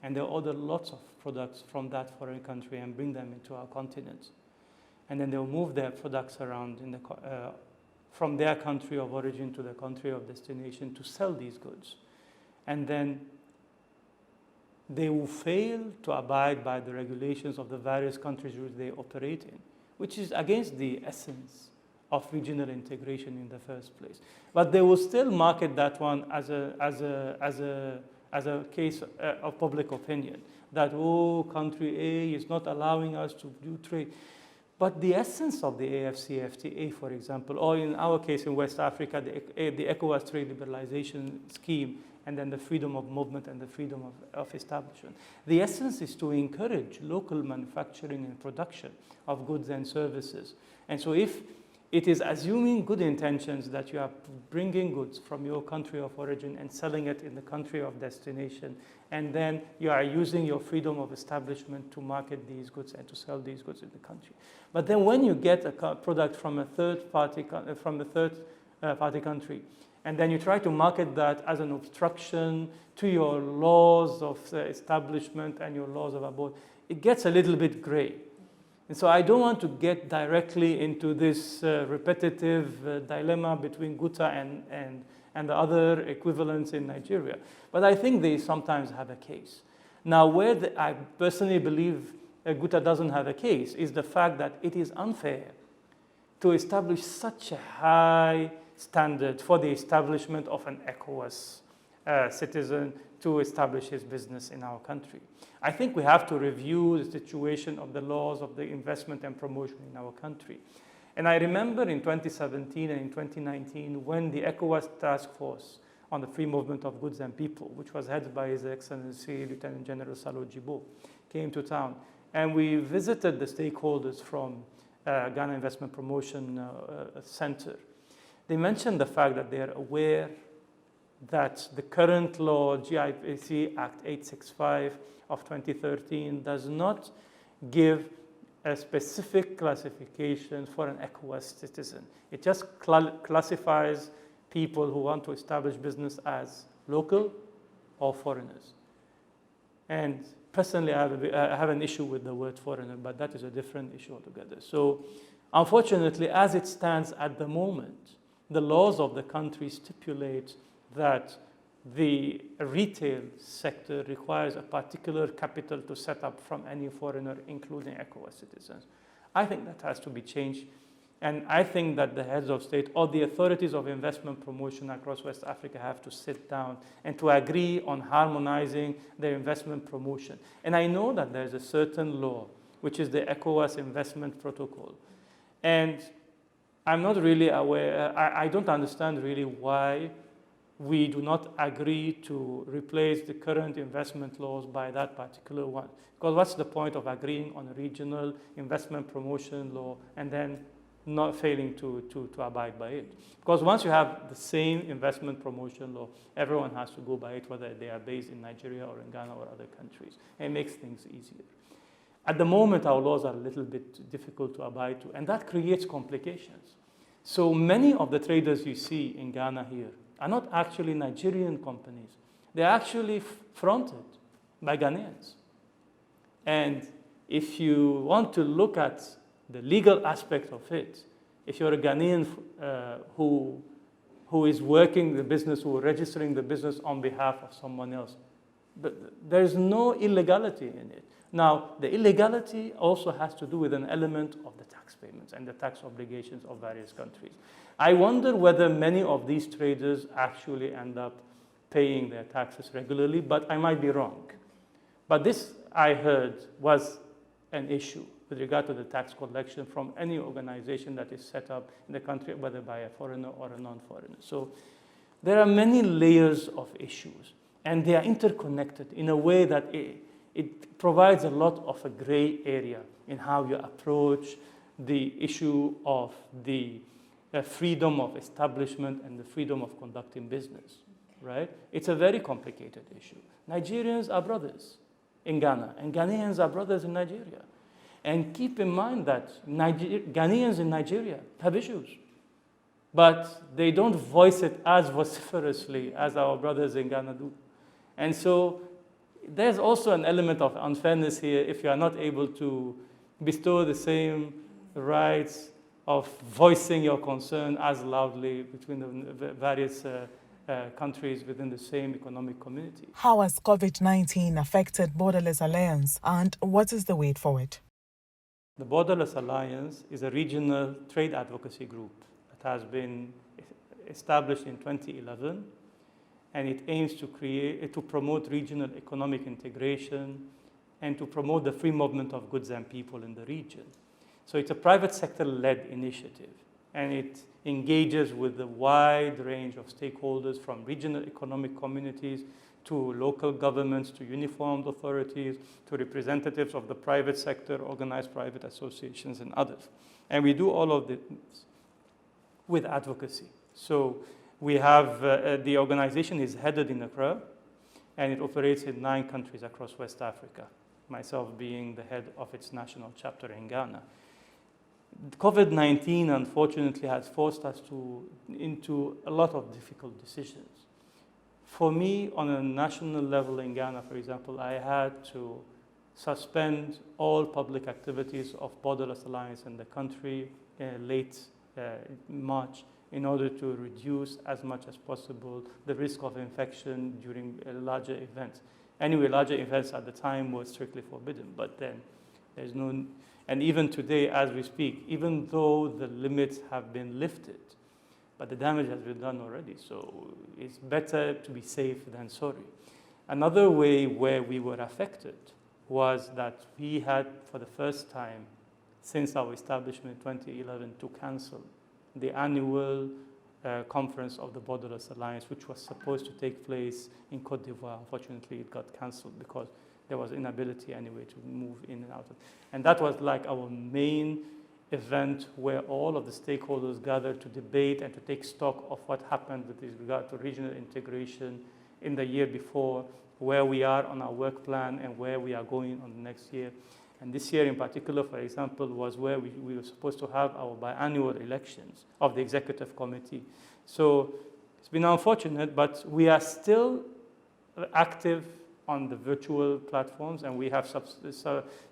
and they'll order lots of products from that foreign country and bring them into our continent. And then they'll move their products around from their country of origin to the country of destination to sell these goods. And then they will fail to abide by the regulations of the various countries which they operate in, which is against the essence of regional integration in the first place. But they will still market that one as a case of public opinion, that, oh, country A is not allowing us to do trade. But the essence of the Afcfta, for example, or in our case in West Africa, the ECOWAS trade liberalization scheme, and then the freedom of movement and the freedom of establishment. The essence is to encourage local manufacturing and production of goods and services. And so if it is assuming good intentions that you are bringing goods from your country of origin and selling it in the country of destination, and then you are using your freedom of establishment to market these goods and to sell these goods in the country. But then when you get a product from a third party country, and then you try to market that as an obstruction to your laws of establishment and your laws of abode, it gets a little bit gray. And so I don't want to get directly into this repetitive dilemma between Guta and the other equivalents in Nigeria. But I think they sometimes have a case. Now, where I personally believe Guta doesn't have a case is the fact that it is unfair to establish such a high standard for the establishment of an ECOWAS citizen to establish his business in our country. I think we have to review the situation of the laws of the investment and promotion in our country. And I remember in 2017 and in 2019 when the ECOWAS task force on the free movement of goods and people, which was headed by His Excellency Lieutenant General Salo Jibo, came to town. And we visited the stakeholders from Ghana Investment Promotion Center. They mentioned the fact that they are aware that the current law, GIPC Act 865 of 2013, does not give a specific classification for an ECOWAS citizen. It just classifies people who want to establish business as local or foreigners. And personally, I have an issue with the word foreigner, but that is a different issue altogether. So unfortunately, as it stands at the moment, the laws of the country stipulate that the retail sector requires a particular capital to set up from any foreigner, including ECOWAS citizens. I think that has to be changed. And I think that the heads of state or the authorities of investment promotion across West Africa have to sit down and to agree on harmonizing their investment promotion. And I know that there's a certain law, which is the ECOWAS Investment Protocol. And I'm not really aware, I don't understand really why we do not agree to replace the current investment laws by that particular one. Because what's the point of agreeing on a regional investment promotion law and then not failing to abide by it? Because once you have the same investment promotion law, everyone has to go by it, whether they are based in Nigeria or in Ghana or other countries. And it makes things easier. At the moment, our laws are a little bit difficult to abide to, and that creates complications. So many of the traders you see in Ghana here are not actually Nigerian companies. They're actually fronted by Ghanaians. And if you want to look at the legal aspect of it, if you're a Ghanaian who is working the business, who is registering the business on behalf of someone else, there's no illegality in it. Now, the illegality also has to do with an element of the tax payments and the tax obligations of various countries. I wonder whether many of these traders actually end up paying their taxes regularly, but I might be wrong. But this, I heard, was an issue with regard to the tax collection from any organization that is set up in the country, whether by a foreigner or a non-foreigner. So there are many layers of issues, and they are interconnected in a way that it provides a lot of a gray area in how you approach the issue of the freedom of establishment and the freedom of conducting business, right? It's a very complicated issue. Nigerians are brothers in Ghana, and Ghanaians are brothers in Nigeria. And keep in mind that Ghanaians in Nigeria have issues, but they don't voice it as vociferously as our brothers in Ghana do. And so there's also an element of unfairness here if you are not able to bestow the same rights of voicing your concern as loudly between the various countries within the same economic community. How has COVID-19 affected Borderless Alliance, and what is the way forward? The Borderless Alliance is a regional trade advocacy group that has been established in 2011, and it aims to promote regional economic integration and to promote the free movement of goods and people in the region. So it's a private sector-led initiative, and it engages with a wide range of stakeholders, from regional economic communities to local governments, to uniformed authorities, to representatives of the private sector, organized private associations, and others. And we do all of this with advocacy. So we have, the organization is headed in Accra, and it operates in 9 countries across West Africa, myself being the head of its national chapter in Ghana. COVID-19, unfortunately, has forced us into a lot of difficult decisions. For me, on a national level in Ghana, for example, I had to suspend all public activities of Borderless Alliance in the country late March in order to reduce as much as possible the risk of infection during larger events. Anyway, larger events at the time were strictly forbidden, but then there's no... And even today, as we speak, even though the limits have been lifted, but the damage has been done already, so it's better to be safe than sorry. Another way where we were affected was that we had, for the first time since our establishment in 2011, to cancel the annual conference of the Borderless Alliance, which was supposed to take place in Côte d'Ivoire. Unfortunately, it got canceled because there was inability anyway to move in and out. And that was like our main event where all of the stakeholders gathered to debate and to take stock of what happened with regard to regional integration in the year before, where we are on our work plan and where we are going on the next year. And this year in particular, for example, was where we were supposed to have our biannual elections of the executive committee. So it's been unfortunate, but we are still active on the virtual platforms, and we have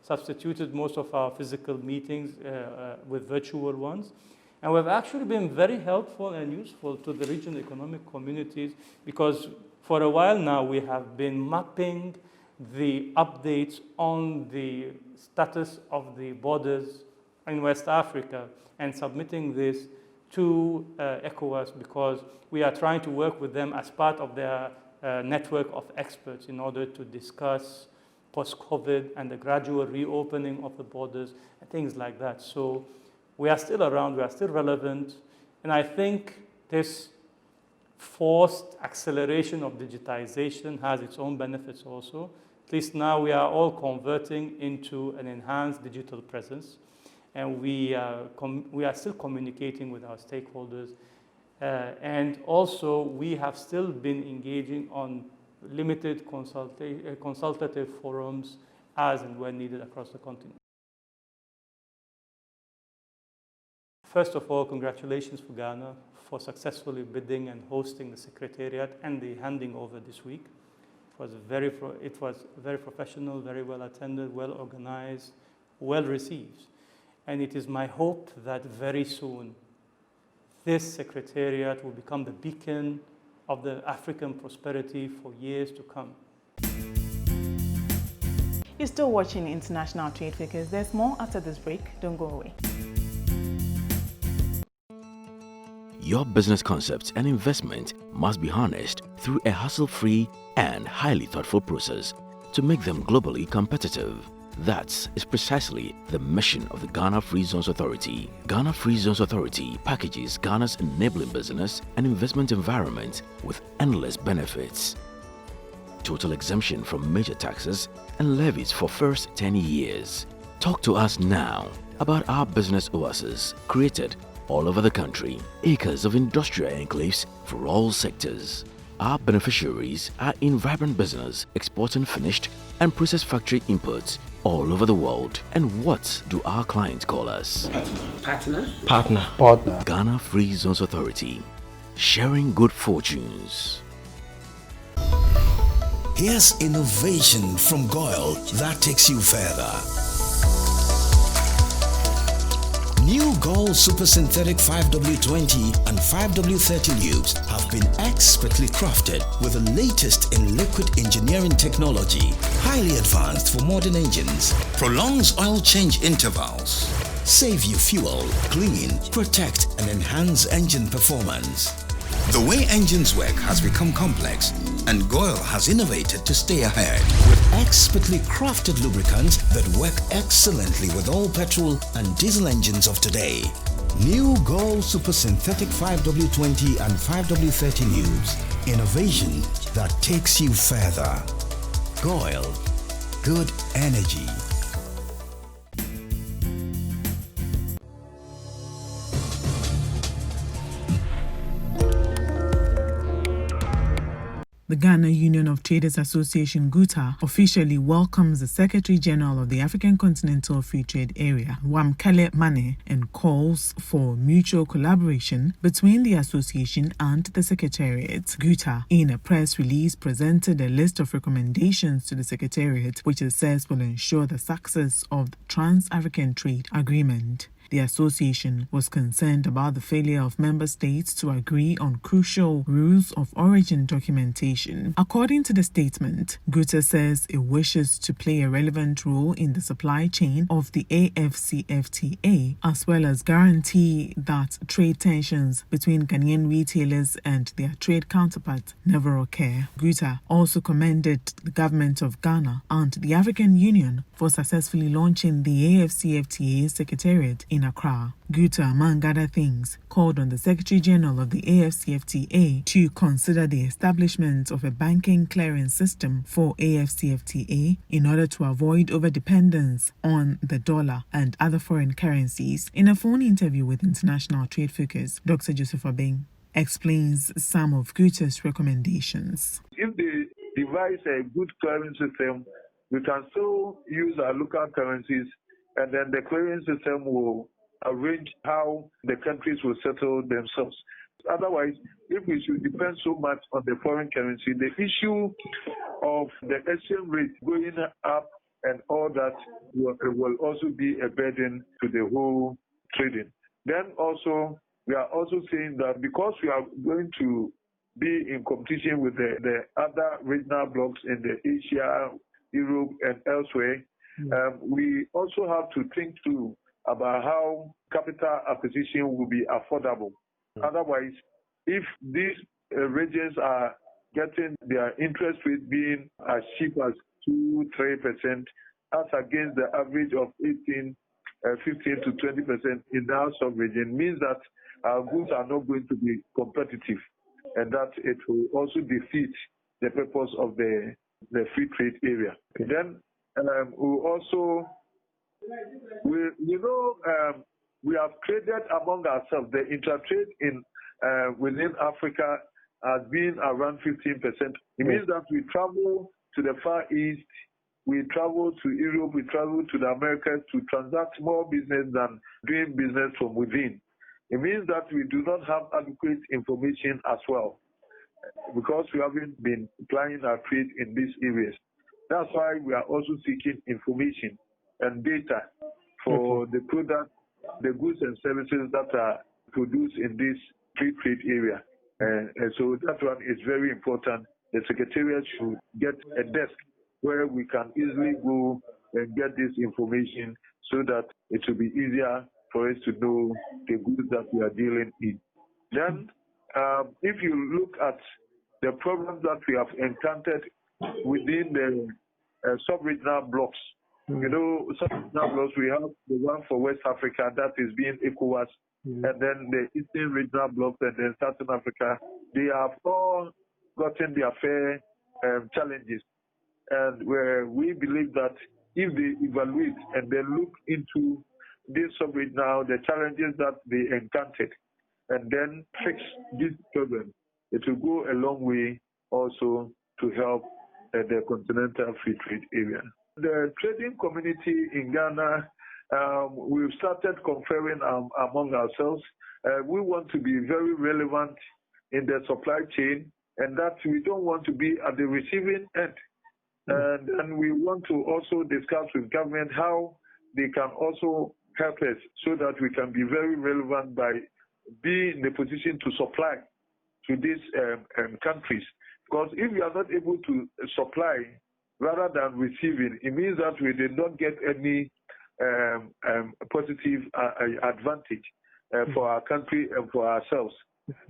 substituted most of our physical meetings with virtual ones. And we've actually been very helpful and useful to the regional economic communities, because for a while now we have been mapping the updates on the status of the borders in West Africa and submitting this to ECOWAS, because we are trying to work with them as part of their network of experts in order to discuss post-COVID and the gradual reopening of the borders and things like that. So we are still around, we are still relevant, and I think this forced acceleration of digitization has its own benefits also. At least now we are all converting into an enhanced digital presence, and we are still communicating with our stakeholders. And also, we have still been engaging on limited consultative forums as and when needed across the continent. First of all, congratulations for Ghana for successfully bidding and hosting the Secretariat and the handing over this week. It was very professional, very well attended, well organized, well received. And it is my hope that very soon this Secretariat will become the beacon of the African prosperity for years to come. You're still watching International Trade Focus. There's more after this break. Don't go away. Your business concepts and investment must be harnessed through a hassle-free and highly thoughtful process to make them globally competitive. That is precisely the mission of the Ghana Free Zones Authority. Ghana Free Zones Authority packages Ghana's enabling business and investment environment with endless benefits. Total exemption from major taxes and levies for first 10 years. Talk to us now about our business oasis created all over the country. Acres of industrial enclaves for all sectors. Our beneficiaries are in vibrant business, exporting finished and processed factory inputs all over the world. And what do our clients call us? Partner. Ghana Free Zones Authority. Sharing good fortunes. Here's innovation from Goyle that takes you further. New Gold Super Synthetic 5W20 and 5W30 lubes have been expertly crafted with the latest in liquid engineering technology, highly advanced for modern engines, prolongs oil change intervals, save you fuel, clean, protect and enhance engine performance. The way engines work has become complex, and Goyle has innovated to stay ahead with expertly crafted lubricants that work excellently with all petrol and diesel engines of today. New Goyle Super Synthetic 5W20 and 5W30 lubes. Innovation that takes you further. Goyle. Good energy. The Ghana Union of Traders Association GUTA officially welcomes the Secretary General of the African Continental Free Trade Area, Wamkele Mane, and calls for mutual collaboration between the association and the Secretariat. GUTA, in a press release, presented a list of recommendations to the Secretariat, which it says will ensure the success of the Trans-African Trade Agreement. The association was concerned about the failure of member states to agree on crucial rules of origin documentation. According to the statement, GUTA says it wishes to play a relevant role in the supply chain of the Afcfta, as well as guarantee that trade tensions between Ghanaian retailers and their trade counterparts never occur. GUTA also commended the government of Ghana and the African Union for successfully launching the Afcfta Secretariat in Accra. GUTA, among other things, called on the Secretary General of the Afcfta to consider the establishment of a banking clearing system for Afcfta in order to avoid overdependence on the dollar and other foreign currencies. In a phone interview with International Trade Focus, Dr. Joseph Abeng explains some of GUTA's recommendations. If they devise a good clearing system we can still use our local currencies, and then the clearing system will arrange how the countries will settle themselves. Otherwise, if we should depend so much on the foreign currency, the issue of the exchange rate going up and all that will also be a burden to the whole trading. Then also, we are also saying that because we are going to be in competition with the other regional blocks in the Asia, Europe, and elsewhere, we also have to think too about how capital acquisition will be affordable. Otherwise, if these regions are getting their interest rate being as cheap as 2-3%, as against the average of 15 to 20% in our sub-region, means that our goods are not going to be competitive, and that it will also defeat the purpose of the free trade area. Then we have traded among ourselves. The intertrade in within Africa has been around 15%. It means that we travel to the Far East, we travel to Europe, we travel to the Americas to transact more business than doing business from within. It means that we do not have adequate information as well, because we haven't been applying our trade in these areas. That's why we are also seeking information and data for the products, the goods and services that are produced in this free trade area. And so that one is very important. The Secretariat should get a desk where we can easily go and get this information so that it will be easier for us to know the goods that we are dealing in. Then, if you look at the problems that we have encountered within the sub-regional blocks, you know, sub-regional blocks, we have the one for West Africa that is being ECOWAS, and then the Eastern regional blocks, and then Southern Africa. They have all gotten their fair challenges. And where we believe that if they evaluate and they look into this sub-regional, the challenges that they encountered, and then fix this problem, it will go a long way also to help the continental free trade area. The trading community in Ghana, we've started conferring among ourselves. We want to be very relevant in the supply chain, and that we don't want to be at the receiving end. And we want to also discuss with government how they can also help us so that we can be very relevant by being in the position to supply to these countries. Because if we are not able to supply rather than receiving, it means that we did not get any positive advantage for our country and for ourselves.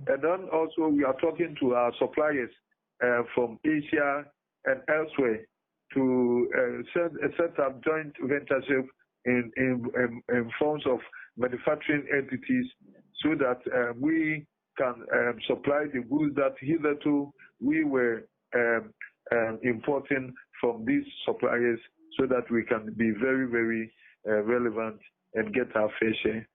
And then also we are talking to our suppliers from Asia and elsewhere to set up joint ventureship in forms of manufacturing entities so that we can supply the goods that hitherto we were importing from these suppliers, so that we can be very, very relevant and get our fair share.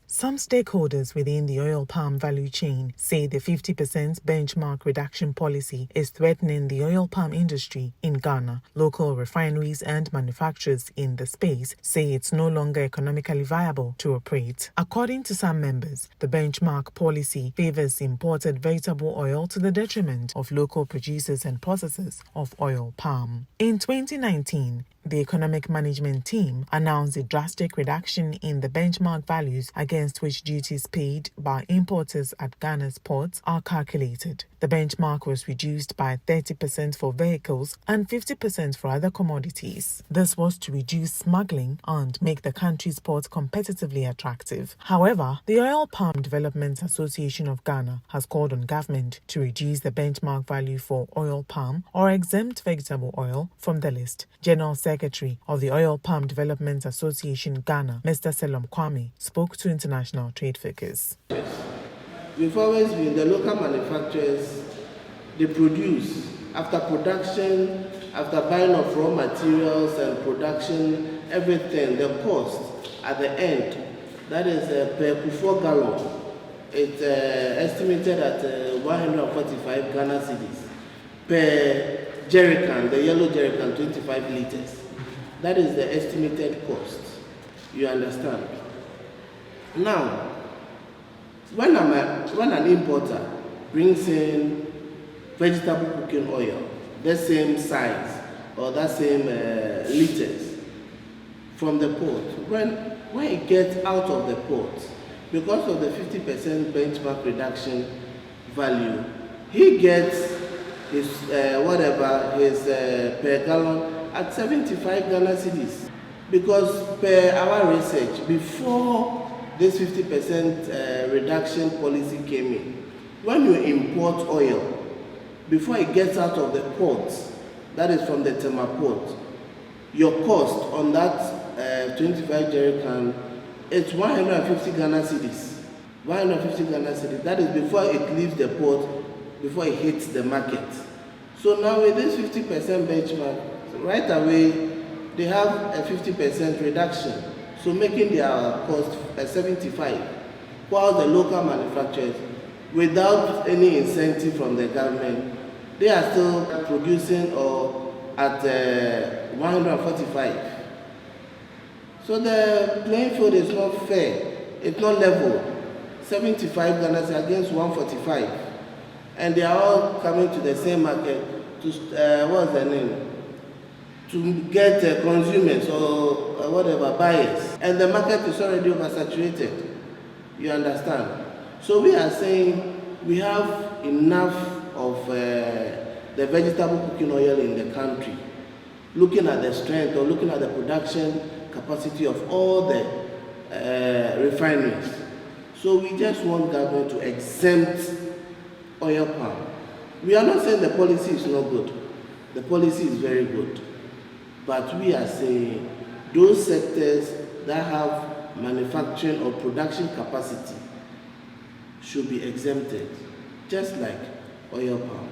Some stakeholders within the oil palm value chain say the 50% benchmark reduction policy is threatening the oil palm industry in Ghana. Local refineries and manufacturers in the space say it's no longer economically viable to operate. According to some members, the benchmark policy favors imported vegetable oil to the detriment of local producers and processors of oil palm. In 2019, the Economic Management Team announced a drastic reduction in the benchmark values against which duties paid by importers at Ghana's ports are calculated. The benchmark was reduced by 30% for vehicles and 50% for other commodities. This was to reduce smuggling and make the country's ports competitively attractive. However, the Oil Palm Development Association of Ghana has called on government to reduce the benchmark value for oil palm or exempt vegetable oil from the list. General Secretary of the Oil Palm Development Association Ghana, Mr. Selom Kwame, spoke to International Trade Focus. We've always been the local manufacturers, they produce after production, after buying of raw materials and production, everything, the cost at the end, that is per Kufuor gallon, it's estimated at 145 Ghana cedis. per jerrycan, the yellow jerrycan, 25 liters. That is the estimated cost. You understand? Now, when an importer brings in vegetable cooking oil, the same size or that same liters from the port, when it gets out of the port, because of the 50% benchmark reduction value, he gets his per gallon at 75 Ghana cedis. Because per our research, before this 50% reduction policy came in, when you import oil, before it gets out of the port, that is from the Tema port, your cost on that 25 jerrycan, it's 150 Ghana cedis. 150 Ghana cedis. That is before it leaves the port, before it hits the market. So now with this 50% benchmark, right away they have a 50% reduction, so making their cost 75, while the local manufacturers, without any incentive from the government, they are still producing or at 145. So the playing field is not fair, it's not level. 75 Ghana against 145, and they are all coming to the same market to what's the name? To get consumers or whatever buyers, and the market is already oversaturated. You understand? So we are saying we have enough of the vegetable cooking oil in the country, looking at the strength or looking at the production capacity of all the refineries. So we just want government to exempt oil palm. We are not saying the policy is not good. The policy is very good. But we are saying those sectors that have manufacturing or production capacity should be exempted, just like oil palm.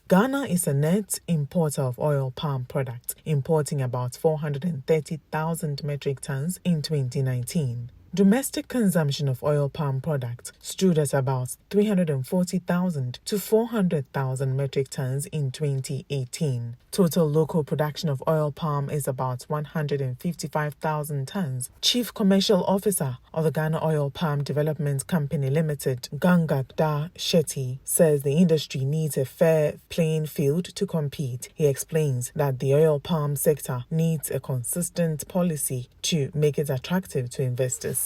Ghana is a net importer of oil palm products, importing about 430,000 metric tons in 2019. Domestic consumption of oil palm products stood at about 340,000 to 400,000 metric tons in 2018. Total local production of oil palm is about 155,000 tons. Chief Commercial Officer of the Ghana Oil Palm Development Company Limited, Gangat Da Shetty, says the industry needs a fair playing field to compete. He explains that the oil palm sector needs a consistent policy to make it attractive to investors.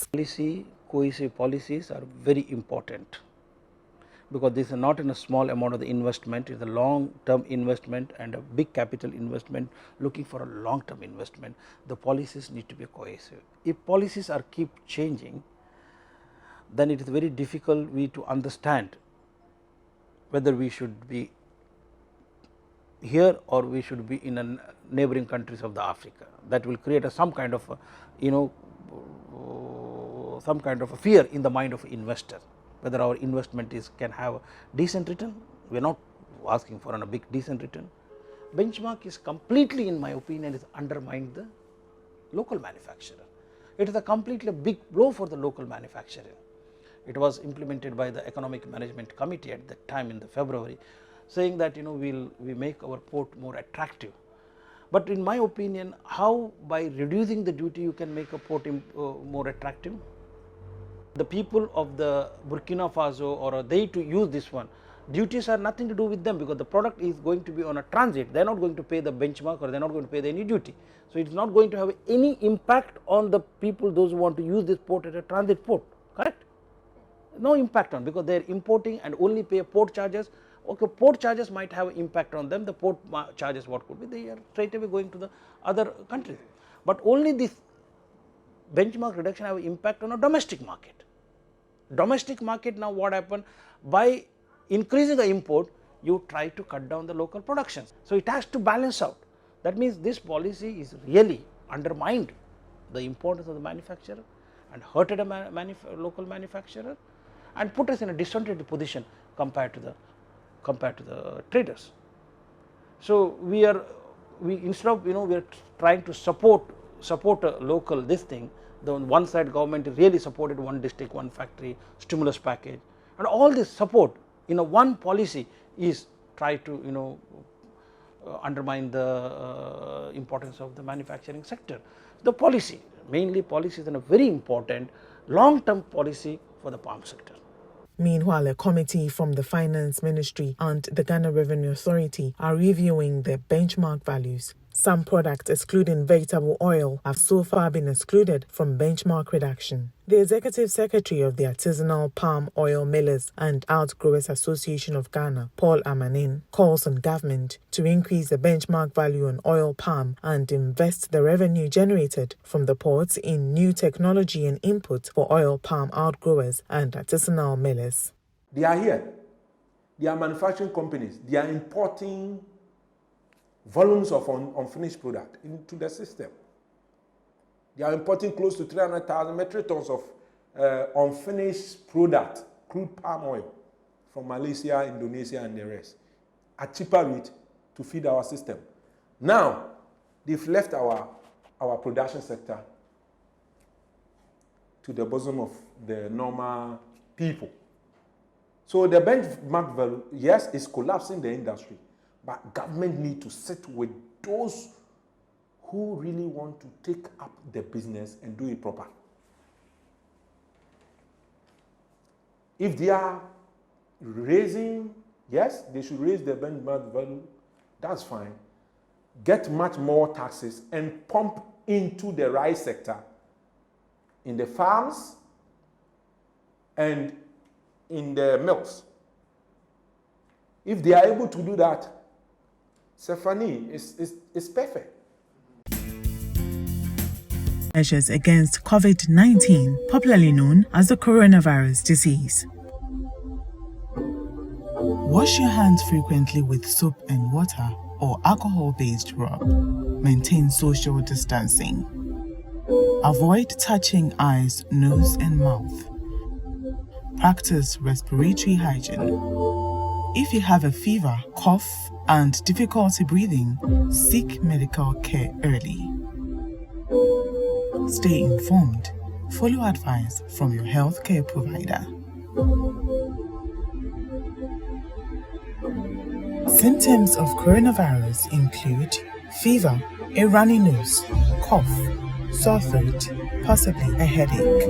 Cohesive policies are very important, because this is not in a small amount of the investment, it is a long term investment and a big capital investment looking for a long term investment. The policies need to be cohesive. If policies are keep changing, then it is very difficult to understand whether we should be here or we should be in a neighboring countries of the Africa. That will create some kind of some kind of a fear in the mind of investor, whether our investment can have a decent return. We are not asking for a big decent return. Benchmark is completely, in my opinion, is undermined the local manufacturer. It is a completely big blow for the local manufacturer. It was implemented by the Economic Management Committee at that time in the February, saying that we make our port more attractive. But in my opinion, how by reducing the duty you can make a port more attractive? The people of the Burkina Faso or they to use this one, duties are nothing to do with them, because the product is going to be on a transit. They are not going to pay the benchmark or they are not going to pay any duty. So it is not going to have any impact on the people, those who want to use this port as a transit port, correct? No impact on, because they are importing and only pay port charges. Okay, port charges might have impact on them, the port charges what could be, they are straight away going to the other countries. But only this benchmark reduction have impact on a domestic market. Domestic market, now what happened, by increasing the import you try to cut down the local production. So it has to balance out. That means this policy is really undermined the importance of the manufacturer and hurted a local manufacturer and put us in a disadvantaged position compared to the traders. So we instead of we are trying to support a local this thing. The one side government really supported one district, one factory, stimulus package, and all this support in a one policy is try to undermine the importance of the manufacturing sector. The policy, mainly policy, is a very important long-term policy for the palm sector. Meanwhile, a committee from the Finance Ministry and the Ghana Revenue Authority are reviewing their benchmark values. Some products, excluding vegetable oil, have so far been excluded from benchmark reduction. The Executive Secretary of the Artisanal Palm Oil Millers and Outgrowers Association of Ghana, Paul Amanin, calls on government to increase the benchmark value on oil palm and invest the revenue generated from the ports in new technology and input for oil palm outgrowers and artisanal millers. They are here. They are manufacturing companies. They are importing volumes of unfinished product into the system. They are importing close to 300,000 metric tons of unfinished product, crude palm oil, from Malaysia, Indonesia, and the rest, at cheaper rate to feed our system. Now, they've left our production sector to the bosom of the normal people. So the benchmark value, yes, is collapsing the industry, but government need to sit with those who really want to take up the business and do it proper. If they are raising, yes, they should raise the benchmark value, that's fine. Get much more taxes and pump into the rice sector, in the farms and in the mills. If they are able to do that, Stephanie, is perfect. Measures against COVID-19, popularly known as the coronavirus disease. Wash your hands frequently with soap and water or alcohol-based rub. Maintain social distancing. Avoid touching eyes, nose, and mouth. Practice respiratory hygiene. If you have a fever, cough, and difficulty breathing, seek medical care early. Stay informed. Follow advice from your healthcare provider. Symptoms of coronavirus include fever, a runny nose, cough, sore throat, possibly a headache.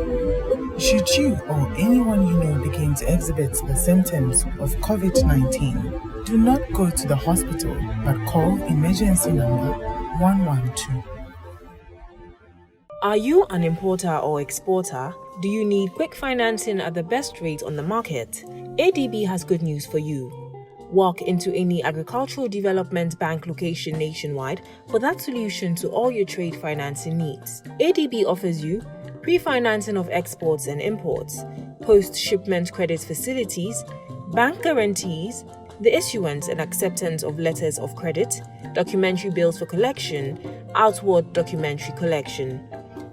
Should you or anyone you know begin to exhibit the symptoms of COVID-19, do not go to the hospital, but call emergency number 112. Are you an importer or exporter? Do you need quick financing at the best rate on the market? ADB has good news for you. Walk into any agricultural development bank location nationwide for that solution to all your trade financing needs. ADB offers you pre-financing of exports and imports, post-shipment credit facilities, bank guarantees, the issuance and acceptance of letters of credit, documentary bills for collection, outward documentary collection.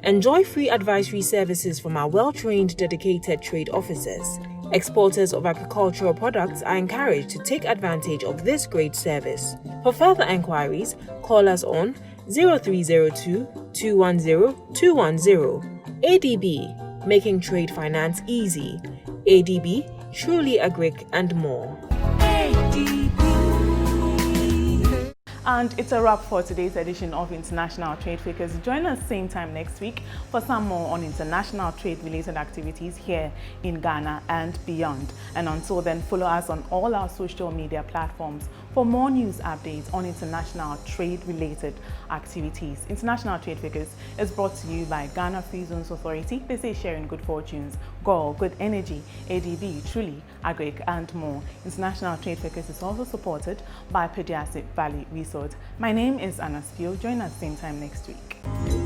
Enjoy free advisory services from our well-trained, dedicated trade officers. Exporters of agricultural products are encouraged to take advantage of this great service. For further enquiries, call us on 0302 210 210. ADB, making trade finance easy. ADB, truly agric and more. And it's a wrap for today's edition of International Trade Focus. Join us same time next week for some more on international trade-related activities here in Ghana and beyond. And until then, follow us on all our social media platforms for more news updates on international trade-related activities. International Trade Focus is brought to you by Ghana Free Zones Authority. They say sharing good fortunes, GOL, good energy, ADB, truly, agric, and more. International Trade Focus is also supported by Pediatric Valley Resort. My name is Afcfta. Join us same time next week.